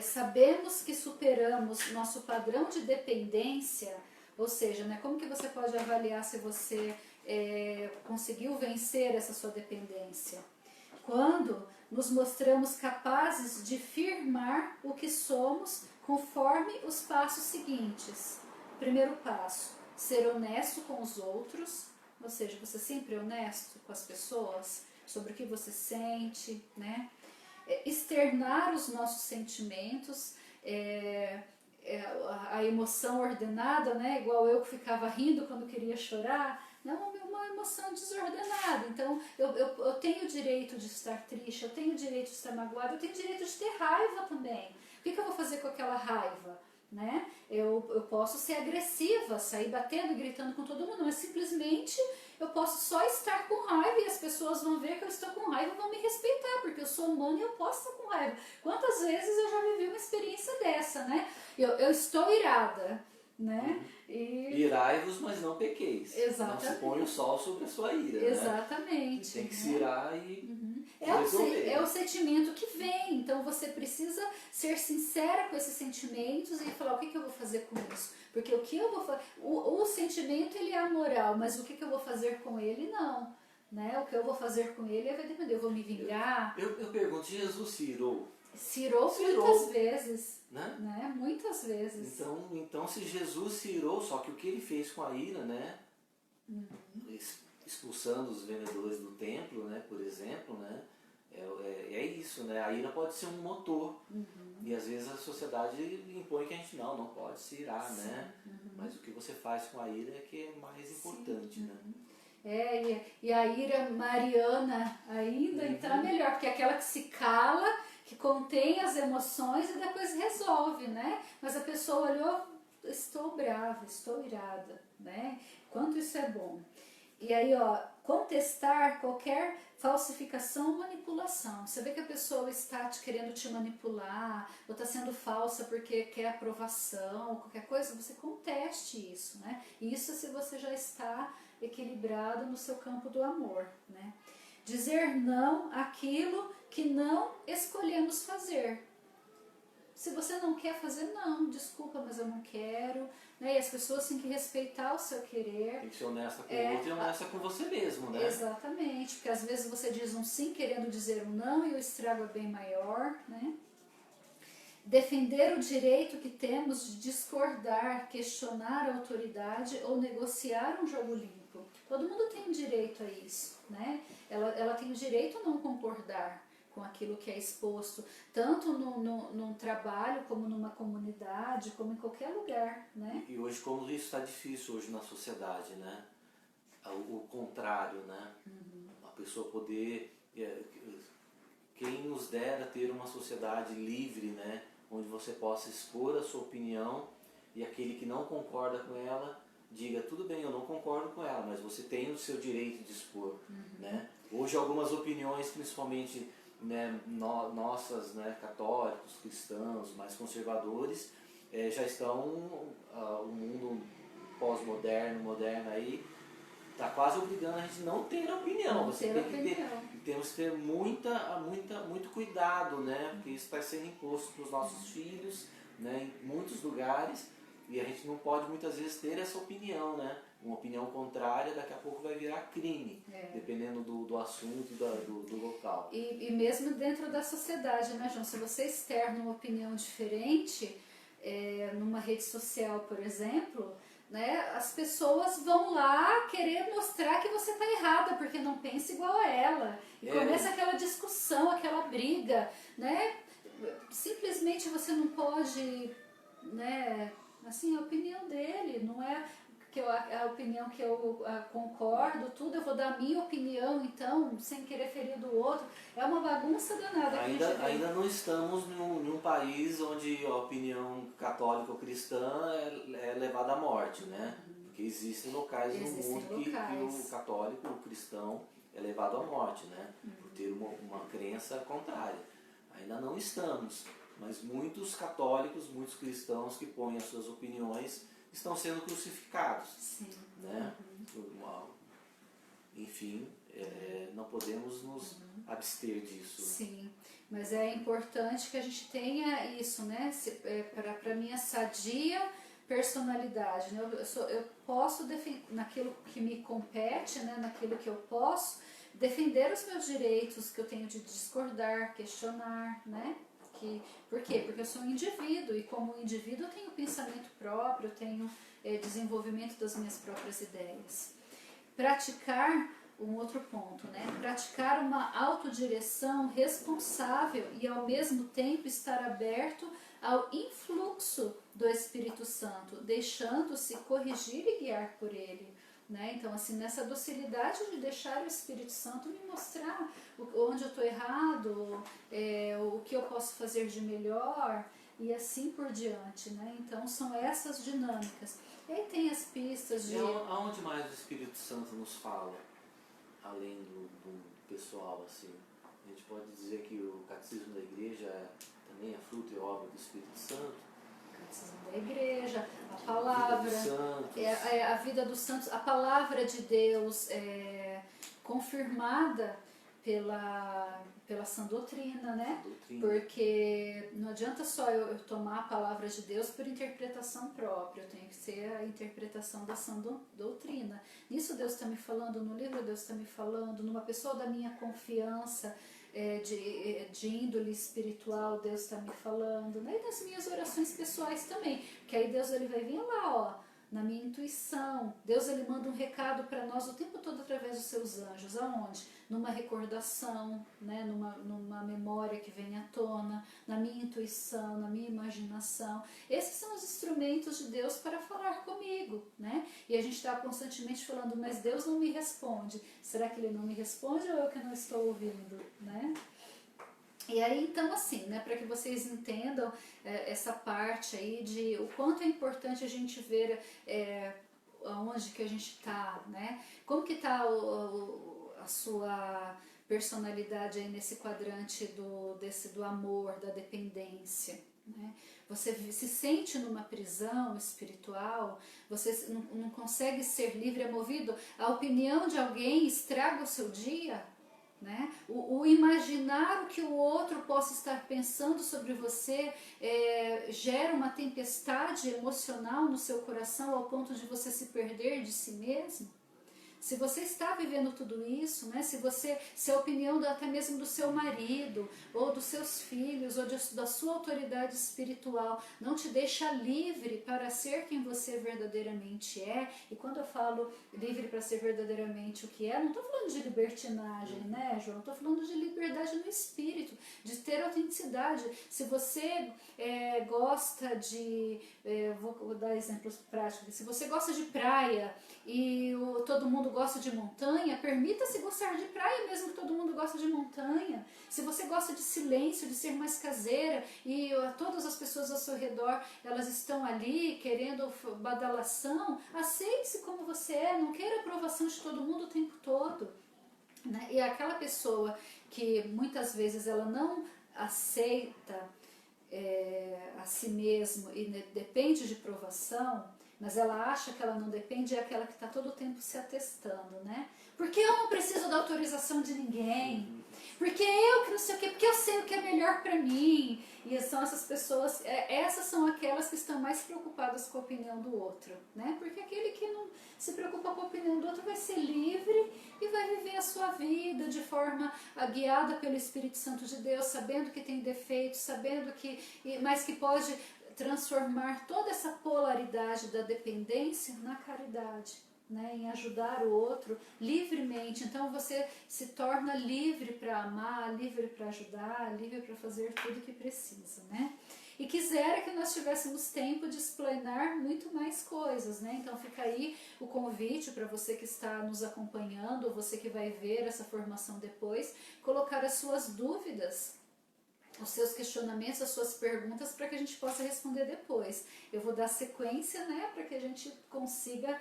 sabemos que superamos nosso padrão de dependência. Ou seja, né, como que você pode avaliar se você conseguiu vencer essa sua dependência? Quando nos mostramos capazes de firmar o que somos conforme os passos seguintes. Primeiro passo, ser honesto com os outros, ou seja, você sempre é honesto com as pessoas sobre o que você sente, né? Externar os nossos sentimentos, a emoção ordenada, né? Igual eu que ficava rindo quando queria chorar, não é uma emoção desordenada. Então eu tenho o direito de estar triste, eu tenho o direito de estar magoada, eu tenho o direito de ter raiva também. O que eu vou fazer com aquela raiva? Né? Eu posso ser agressiva, sair batendo e gritando com todo mundo, mas simplesmente eu posso só estar com raiva e as pessoas vão ver que eu estou com raiva e vão me respeitar, porque eu sou humana e eu posso estar com raiva. Quantas vezes eu já vivi uma experiência dessa, né? Eu estou irada, né? Irai-vos, mas não pequeis. Exatamente. Não se põe o sol sobre a sua ira. Exatamente. Né? Tem que se irar e é o sentimento que vem, então você precisa ser sincera com esses sentimentos e falar o que eu vou fazer com isso. Porque o que eu vou fazer, o sentimento ele é amoral, mas o que eu vou fazer com ele não. Né? O que eu vou fazer com ele vai depender, eu vou me vingar. Eu pergunto, Jesus se irou? Se irou muitas vezes, né? Muitas vezes. Então se Jesus se irou, só que o que ele fez com a ira, né? Expulsando os vendedores do templo, né? Por exemplo, né? É isso, né? A ira pode ser um motor. E às vezes a sociedade impõe que a gente não pode se irar, sim, né? Mas o que você faz com a ira é que é mais importante, sim, né? E a ira mariana ainda, então é melhor, porque é aquela que se cala, que contém as emoções e depois resolve, né? Mas a pessoa olhou, estou brava, estou irada, né? Quanto isso é bom. E aí, ó, contestar qualquer falsificação ou manipulação. Você vê que a pessoa está querendo te manipular, ou está sendo falsa porque quer aprovação, ou qualquer coisa, você conteste isso, né? Isso se você já está equilibrado no seu campo do amor, né? Dizer não àquilo que não escolhemos fazer. Se você não quer fazer, não, desculpa, mas eu não quero, né? E as pessoas têm que respeitar o seu querer. Tem que ser honesta com o outro e honesta com você mesmo, né? Exatamente, porque às vezes você diz um sim querendo dizer um não e o estrago é bem maior, né? Defender o direito que temos de discordar, questionar a autoridade ou negociar um jogo limpo. Todo mundo tem o direito a isso, né? Ela tem o direito a não concordar com aquilo que é exposto, tanto num trabalho, como numa comunidade, como em qualquer lugar, né? E hoje, como isso está difícil hoje na sociedade, né? O contrário, né? A pessoa poder... Quem nos dera ter uma sociedade livre, né? Onde você possa expor a sua opinião e aquele que não concorda com ela diga, tudo bem, eu não concordo com ela, mas você tem o seu direito de expor, né? Hoje algumas opiniões, principalmente, né, nossas, né, católicos, cristãos, mais conservadores, já estão, o mundo pós-moderno, moderno aí, está quase obrigando a gente não ter opinião. Você tem que ter, temos que ter muito cuidado, né? Porque isso está sendo imposto para os nossos filhos, né, em muitos lugares, e a gente não pode muitas vezes ter essa opinião, né? Uma opinião contrária daqui a pouco vai virar crime, dependendo do assunto, do local. E mesmo dentro da sociedade, né, João? Se você externa uma opinião diferente, numa rede social, por exemplo, né, as pessoas vão lá querer mostrar que você está errada, porque não pensa igual a ela. E começa aquela discussão, aquela briga, né? Simplesmente você não pode, né? Assim, a opinião dele, não é a opinião que eu concordo, tudo, eu vou dar a minha opinião, então, sem querer ferir do outro. É uma bagunça danada. Ainda não estamos num país onde a opinião católica ou cristã é levada à morte, né? Porque existem locais no mundo que o católico, o cristão, é levado à morte, né? Por ter uma crença contrária. Ainda não estamos, mas muitos católicos, muitos cristãos que põem as suas opiniões estão sendo crucificados. Sim. Né? Enfim, não podemos nos abster disso. Sim, mas é importante que a gente tenha isso, né? Para minha sadia personalidade, né? Eu posso defender naquilo que me compete, né? Naquilo que eu posso defender os meus direitos que eu tenho de discordar, questionar, né? Por quê? Porque eu sou um indivíduo e como indivíduo eu tenho pensamento próprio, eu tenho desenvolvimento das minhas próprias ideias. Praticar, um outro ponto, né? Praticar uma autodireção responsável e ao mesmo tempo estar aberto ao influxo do Espírito Santo, deixando-se corrigir e guiar por ele. Né? Então, assim, nessa docilidade de deixar o Espírito Santo me mostrar onde eu estou errado, o que eu posso fazer de melhor e assim por diante. Né? Então, são essas dinâmicas. E aí tem as pistas de... E aonde mais o Espírito Santo nos fala, além do pessoal? Assim? A gente pode dizer que o catecismo da igreja também é fruto e obra do Espírito Santo? Da igreja, a palavra, a vida dos santos, a palavra de Deus confirmada pela sã doutrina, né? Porque não adianta só eu tomar a palavra de Deus por interpretação própria, eu tenho que ser a interpretação da sã doutrina. Nisso Deus está me falando, no livro Deus está me falando, numa pessoa da minha confiança, de índole espiritual Deus está me falando, né? E das minhas orações pessoais também, porque aí Deus ele vai vir lá, ó, na minha intuição. Deus ele manda um recado para nós o tempo todo através dos seus anjos. Aonde? Numa recordação, né? numa memória que vem à tona, na minha intuição, na minha imaginação. Esses são os instrumentos de Deus para falar comigo, né? E a gente está constantemente falando, mas Deus não me responde. Será que ele não me responde ou eu que não estou ouvindo, né? E aí, então, assim, né, para que vocês entendam essa parte aí de o quanto é importante a gente ver aonde que a gente está, né? Como que está a sua personalidade aí nesse quadrante do amor, da dependência, né? Você se sente numa prisão espiritual, você não consegue ser livre, é movido. A opinião de alguém estraga o seu dia, né? O imaginar o que o outro possa estar pensando sobre você gera uma tempestade emocional no seu coração ao ponto de você se perder de si mesmo. Se você está vivendo tudo isso, né? Se a opinião até mesmo do seu marido, ou dos seus filhos, ou da sua autoridade espiritual não te deixa livre para ser quem você verdadeiramente é, e quando eu falo livre para ser verdadeiramente o que é, não estou falando de libertinagem, né, João? Estou falando de liberdade no espírito, de ter autenticidade. Se você gosta de... vou dar exemplos práticos. Se você gosta de praia e todo mundo gosta de montanha, permita-se gostar de praia mesmo que todo mundo gosta de montanha. Se você gosta de silêncio, de ser mais caseira e todas as pessoas ao seu redor, elas estão ali querendo badalação, aceite-se como você é, não queira aprovação de todo mundo o tempo todo, né? E aquela pessoa que muitas vezes ela não aceita a si mesmo e depende de provação, mas ela acha que ela não depende, é aquela que está todo o tempo se atestando, né? Porque eu não preciso da autorização de ninguém, porque eu que não sei o que, porque eu sei o que é melhor para mim. E são essas pessoas, essas são aquelas que estão mais preocupadas com a opinião do outro, né? Porque aquele que não se preocupa com a opinião do outro vai ser livre e vai viver a sua vida de forma guiada pelo Espírito Santo de Deus, sabendo que tem defeitos, sabendo que, mas que pode transformar toda essa polaridade da dependência na caridade, né, em ajudar o outro livremente. Então você se torna livre para amar, livre para ajudar, livre para fazer tudo o que precisa, né? E quisera que nós tivéssemos tempo de explanar muito mais coisas, né? Então fica aí o convite para você que está nos acompanhando, ou você que vai ver essa formação depois, colocar as suas dúvidas, os seus questionamentos, as suas perguntas, para que a gente possa responder depois. Eu vou dar sequência, né, para que a gente consiga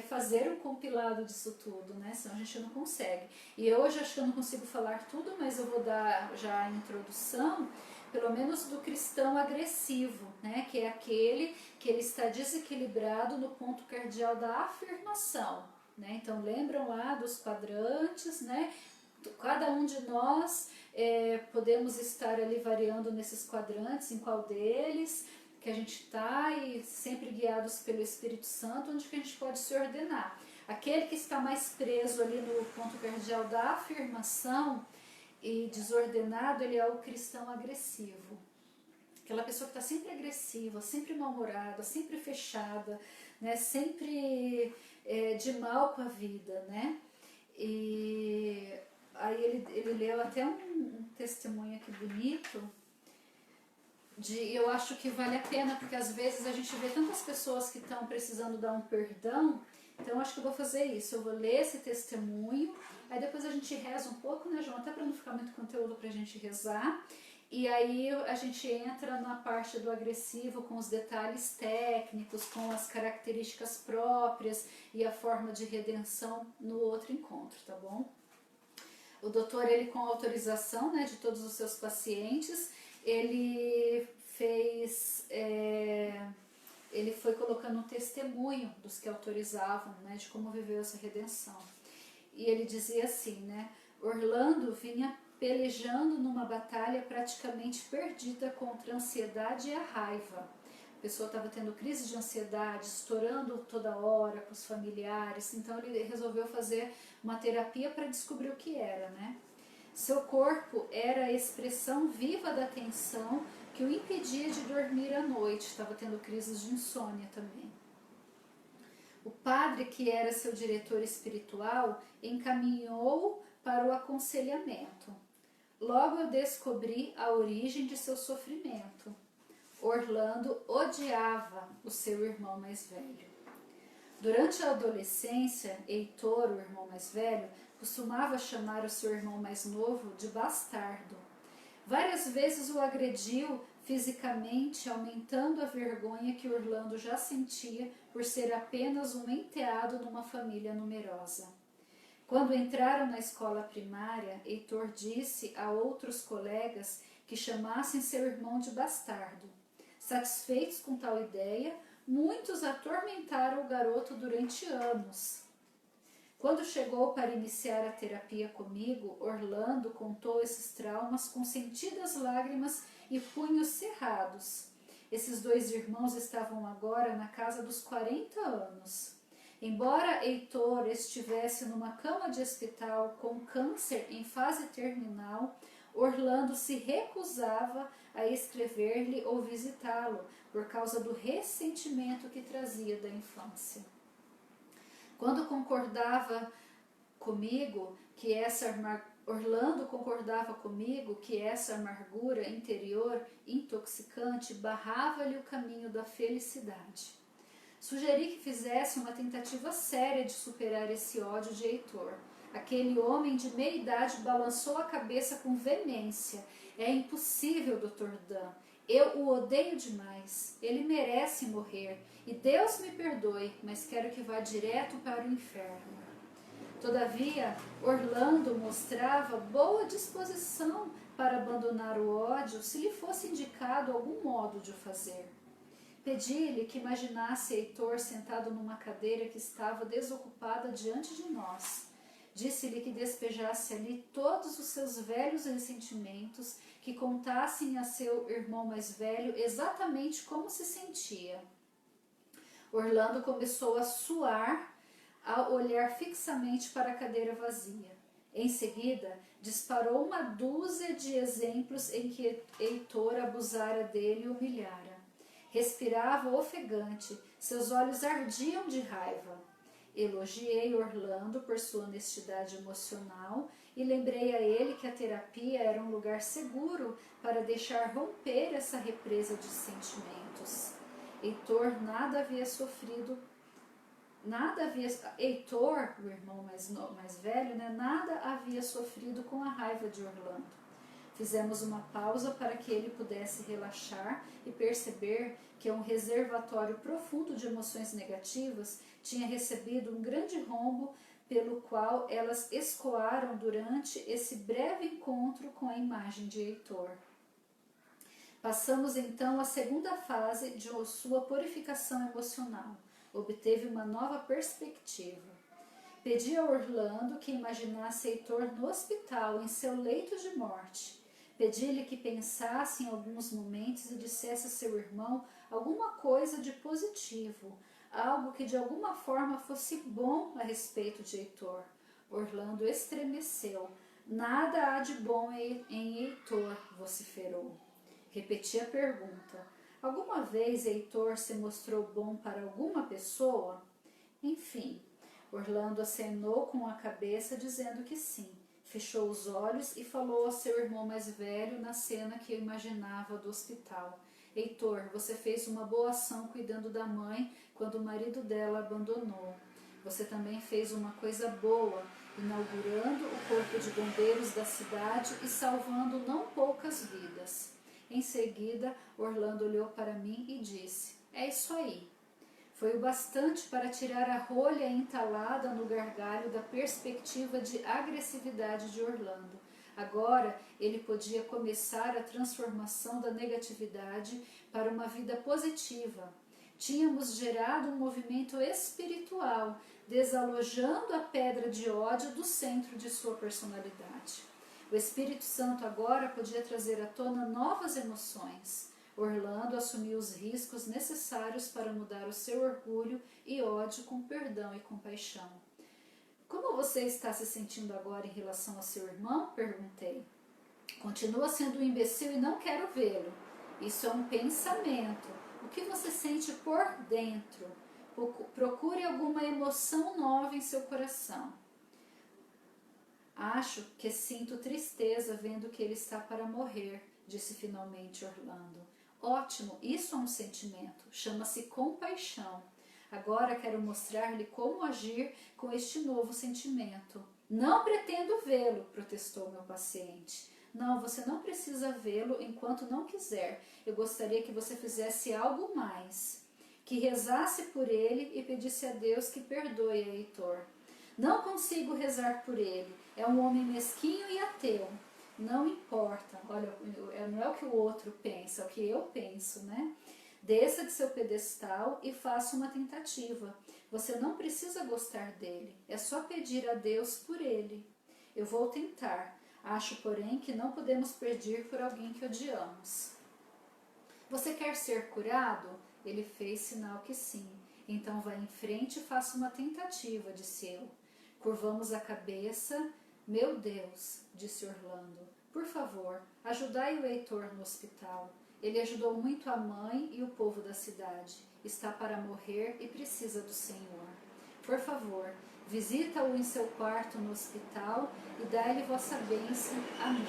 fazer um compilado disso tudo, né, senão a gente não consegue. E hoje acho que eu não consigo falar tudo, mas eu vou dar já a introdução, pelo menos do cristão agressivo, né, que é aquele que ele está desequilibrado no ponto cardial da afirmação, né. Então lembram lá dos quadrantes, né, cada um de nós podemos estar ali variando nesses quadrantes, em qual deles que a gente está, e sempre guiados pelo Espírito Santo, onde que a gente pode se ordenar. Aquele que está mais preso ali no ponto cardial da afirmação e desordenado, ele é o cristão agressivo. Aquela pessoa que está sempre agressiva, sempre mal-humorada, sempre fechada, né, sempre de mal com a vida, né? E aí ele leu até um testemunho aqui bonito, eu acho que vale a pena, porque às vezes a gente vê tantas pessoas que estão precisando dar um perdão, então eu acho que eu vou fazer isso, eu vou ler esse testemunho, aí depois a gente reza um pouco, né, João, até para não ficar muito conteúdo para a gente rezar, e aí a gente entra na parte do agressivo com os detalhes técnicos, com as características próprias e a forma de redenção no outro encontro, tá bom? O doutor, ele com autorização, né, de todos os seus pacientes, ele foi colocando um testemunho dos que autorizavam, né, de como viveu essa redenção. E ele dizia assim, né, Orlando vinha pelejando numa batalha praticamente perdida contra a ansiedade e a raiva. A pessoa estava tendo crise de ansiedade, estourando toda hora com os familiares, então ele resolveu fazer uma terapia para descobrir o que era, né? Seu corpo era a expressão viva da tensão que o impedia de dormir à noite. Estava tendo crises de insônia também. O padre, que era seu diretor espiritual, encaminhou-o para o aconselhamento. Logo eu descobri a origem de seu sofrimento. Orlando odiava o seu irmão mais velho. Durante a adolescência, Heitor, o irmão mais velho, costumava chamar o seu irmão mais novo de bastardo. Várias vezes o agrediu fisicamente, aumentando a vergonha que Orlando já sentia por ser apenas um enteado numa família numerosa. Quando entraram na escola primária, Heitor disse a outros colegas que chamassem seu irmão de bastardo. Satisfeitos com tal ideia, muitos atormentaram o garoto durante anos. Quando chegou para iniciar a terapia comigo, Orlando contou esses traumas com sentidas lágrimas e punhos cerrados. Esses dois irmãos estavam agora na casa dos 40 anos. Embora Heitor estivesse numa cama de hospital com câncer em fase terminal, Orlando se recusava a escrever-lhe ou visitá-lo por causa do ressentimento que trazia da infância. Orlando concordava comigo que essa amargura interior intoxicante barrava-lhe o caminho da felicidade. Sugeri que fizesse uma tentativa séria de superar esse ódio de Heitor. Aquele homem de meia idade balançou a cabeça com veemência. É impossível, Dr. Dan. Eu o odeio demais. Ele merece morrer. E Deus me perdoe, mas quero que vá direto para o inferno. Todavia, Orlando mostrava boa disposição para abandonar o ódio se lhe fosse indicado algum modo de o fazer. Pedi-lhe que imaginasse Heitor sentado numa cadeira que estava desocupada diante de nós. Disse-lhe que despejasse ali todos os seus velhos ressentimentos, que contassem a seu irmão mais velho exatamente como se sentia. Orlando começou a suar ao olhar fixamente para a cadeira vazia. Em seguida, disparou uma dúzia de exemplos em que Heitor abusara dele e humilhara. Respirava ofegante, seus olhos ardiam de raiva. Elogiei Orlando por sua honestidade emocional e lembrei a ele que a terapia era um lugar seguro para deixar romper essa represa de sentimentos. Heitor, o irmão mais velho, nada havia sofrido com a raiva de Orlando. Fizemos uma pausa para que ele pudesse relaxar e perceber que um reservatório profundo de emoções negativas tinha recebido um grande rombo pelo qual elas escoaram durante esse breve encontro com a imagem de Heitor. Passamos então à segunda fase de sua purificação emocional. Obteve uma nova perspectiva. Pedi a Orlando que imaginasse Heitor no hospital, em seu leito de morte. Pedi-lhe que pensasse em alguns momentos e dissesse a seu irmão alguma coisa de positivo, algo que de alguma forma fosse bom a respeito de Heitor. Orlando estremeceu. Nada há de bom em Heitor, vociferou. Repeti a pergunta. Alguma vez Heitor se mostrou bom para alguma pessoa? Enfim, Orlando acenou com a cabeça dizendo que sim. Fechou os olhos e falou ao seu irmão mais velho na cena que eu imaginava do hospital. Heitor, você fez uma boa ação cuidando da mãe quando o marido dela abandonou. Você também fez uma coisa boa, inaugurando o corpo de bombeiros da cidade e salvando não poucas vidas. Em seguida, Orlando olhou para mim e disse, é isso aí. Foi o bastante para tirar a rolha entalada no gargalho da perspectiva de agressividade de Orlando. Agora ele podia começar a transformação da negatividade para uma vida positiva. Tínhamos gerado um movimento espiritual, desalojando a pedra de ódio do centro de sua personalidade. O Espírito Santo agora podia trazer à tona novas emoções. Orlando assumiu os riscos necessários para mudar o seu orgulho e ódio com perdão e compaixão. Como você está se sentindo agora em relação ao seu irmão? Perguntei. Continua sendo um imbecil e não quero vê-lo. Isso é um pensamento. O que você sente por dentro? Procure alguma emoção nova em seu coração. Acho que sinto tristeza vendo que ele está para morrer, disse finalmente Orlando. Ótimo, isso é um sentimento. Chama-se compaixão. Agora quero mostrar-lhe como agir com este novo sentimento. Não pretendo vê-lo, protestou meu paciente. Não, você não precisa vê-lo enquanto não quiser. Eu gostaria que você fizesse algo mais. Que rezasse por ele e pedisse a Deus que perdoe a Heitor. Não consigo rezar por ele. É um homem mesquinho e ateu. Não importa. Olha, não é o que o outro pensa, é o que eu penso, né? Desça de seu pedestal e faça uma tentativa. Você não precisa gostar dele. É só pedir a Deus por ele. Eu vou tentar. Acho, porém, que não podemos pedir por alguém que odiamos. Você quer ser curado? Ele fez sinal que sim. Então vá em frente e faça uma tentativa, disse eu. Curvamos a cabeça. Meu Deus, disse Orlando. Por favor, ajudai o Heitor no hospital. Ele ajudou muito a mãe e o povo da cidade. Está para morrer e precisa do Senhor. Por favor, visita-o em seu quarto no hospital e dai-lhe vossa bênção. Amém.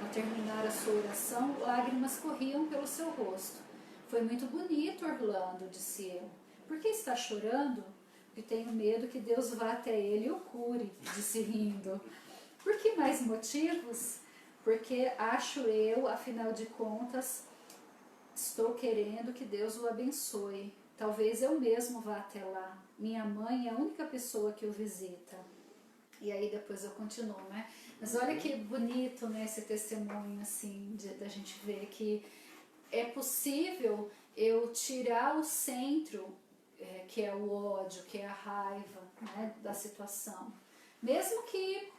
Ao terminar a sua oração, lágrimas corriam pelo seu rosto. Foi muito bonito, Orlando, disse eu. Por que está chorando? Porque tenho medo que Deus vá até ele e o cure, disse rindo. Por que mais motivos? Porque acho eu, afinal de contas, estou querendo que Deus o abençoe. Talvez eu mesmo vá até lá. Minha mãe é a única pessoa que o visita. E aí depois eu continuo, né? Mas olha que bonito, né, esse testemunho, assim, da gente ver que é possível eu tirar o centro, que é o ódio, que é a raiva, né, da situação. Mesmo que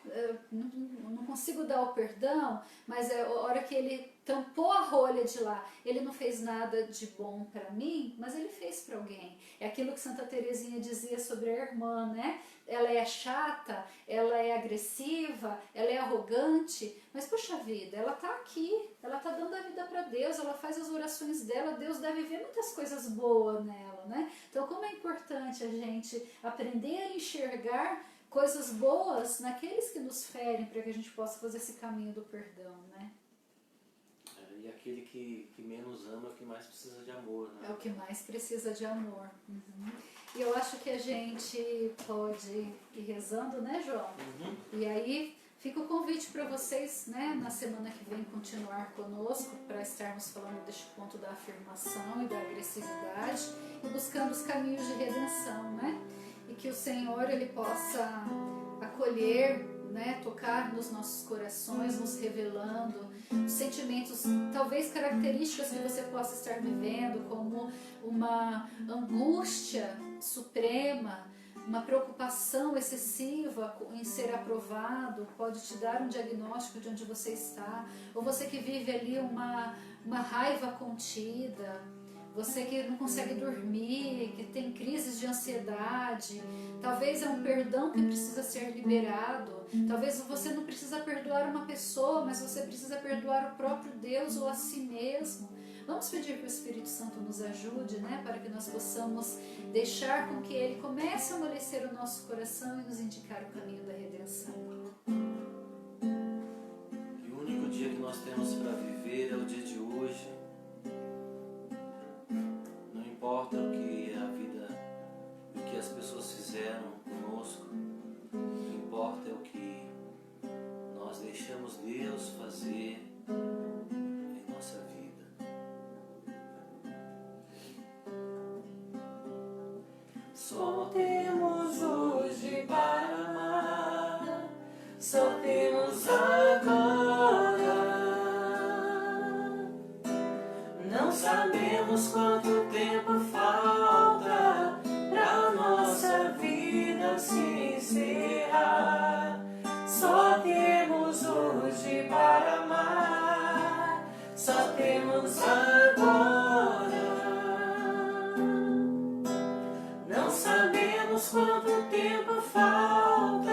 não consigo dar o perdão, mas a hora que ele tampou a rolha de lá, ele não fez nada de bom para mim, mas ele fez para alguém. É aquilo que Santa Teresinha dizia sobre a irmã, né? Ela é chata, ela é agressiva, ela é arrogante, mas puxa vida, ela tá aqui, ela tá dando a vida para Deus, ela faz as orações dela, Deus deve ver muitas coisas boas nela, né? Então como é importante a gente aprender a enxergar coisas boas naqueles que nos ferem, para que a gente possa fazer esse caminho do perdão, né? E aquele que menos ama é o que mais precisa de amor, né? É o que mais precisa de amor. Uhum. E eu acho que a gente pode ir rezando, né, João? Uhum. E aí fica o convite para vocês, né, na semana que vem continuar conosco, para estarmos falando deste ponto da afirmação e da agressividade e buscando os caminhos de redenção, né? E que o Senhor ele possa acolher, né, tocar nos nossos corações, nos revelando os sentimentos, talvez características que você possa estar vivendo, como uma angústia suprema, uma preocupação excessiva em ser aprovado, pode te dar um diagnóstico de onde você está, ou você que vive ali uma raiva contida, você que não consegue dormir, que tem crises de ansiedade, talvez é um perdão que precisa ser liberado, talvez você não precisa perdoar uma pessoa, mas você precisa perdoar o próprio Deus ou a si mesmo. Vamos pedir que o Espírito Santo nos ajude, né, para que nós possamos deixar com que Ele comece a amolecer o nosso coração e nos indicar o caminho da redenção. E o único dia que nós temos para viver é o dia de hoje. Não importa o que a vida, o que as pessoas fizeram conosco, o que importa é o que nós deixamos Deus fazer em nossa vida. Só temos hoje para amar, só temos agora. Não sabemos quanto tempo falta pra nossa vida se encerrar. Só temos hoje para amar, só temos agora. Não sabemos quanto tempo falta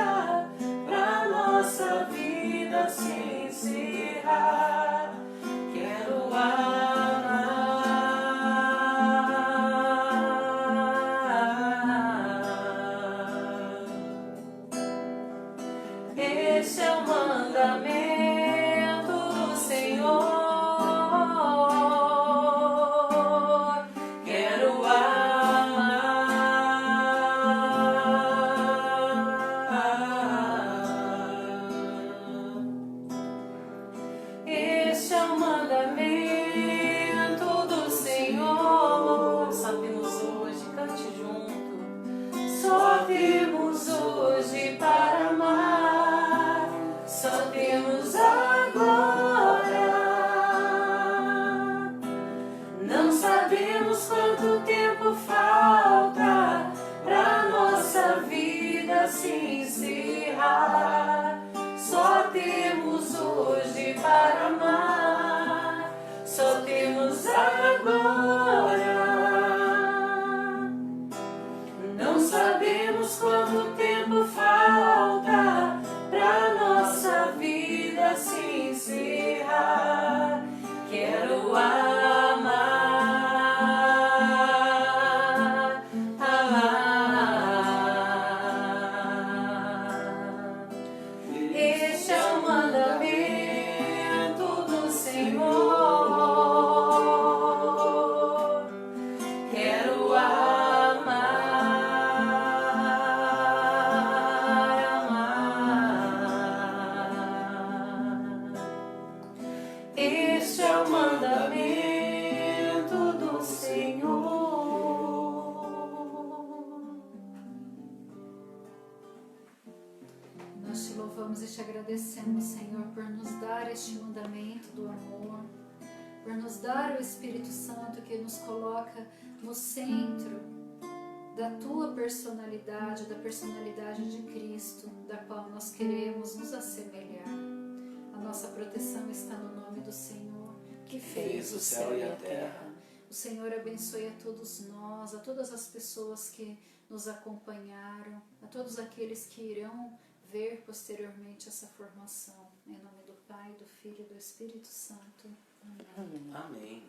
Este é o mandamento do Senhor. Nós te louvamos e te agradecemos, Senhor, por nos dar este mandamento do amor, por nos dar o Espírito Santo que nos coloca no centro da tua personalidade, da personalidade de Cristo, da qual nós queremos nos assemelhar. A nossa proteção está no nome do Senhor, Que fez o céu e a terra. O Senhor abençoe a todos nós, a todas as pessoas que nos acompanharam, a todos aqueles que irão ver posteriormente essa formação. Em nome do Pai, do Filho e do Espírito Santo. Amém. Amém.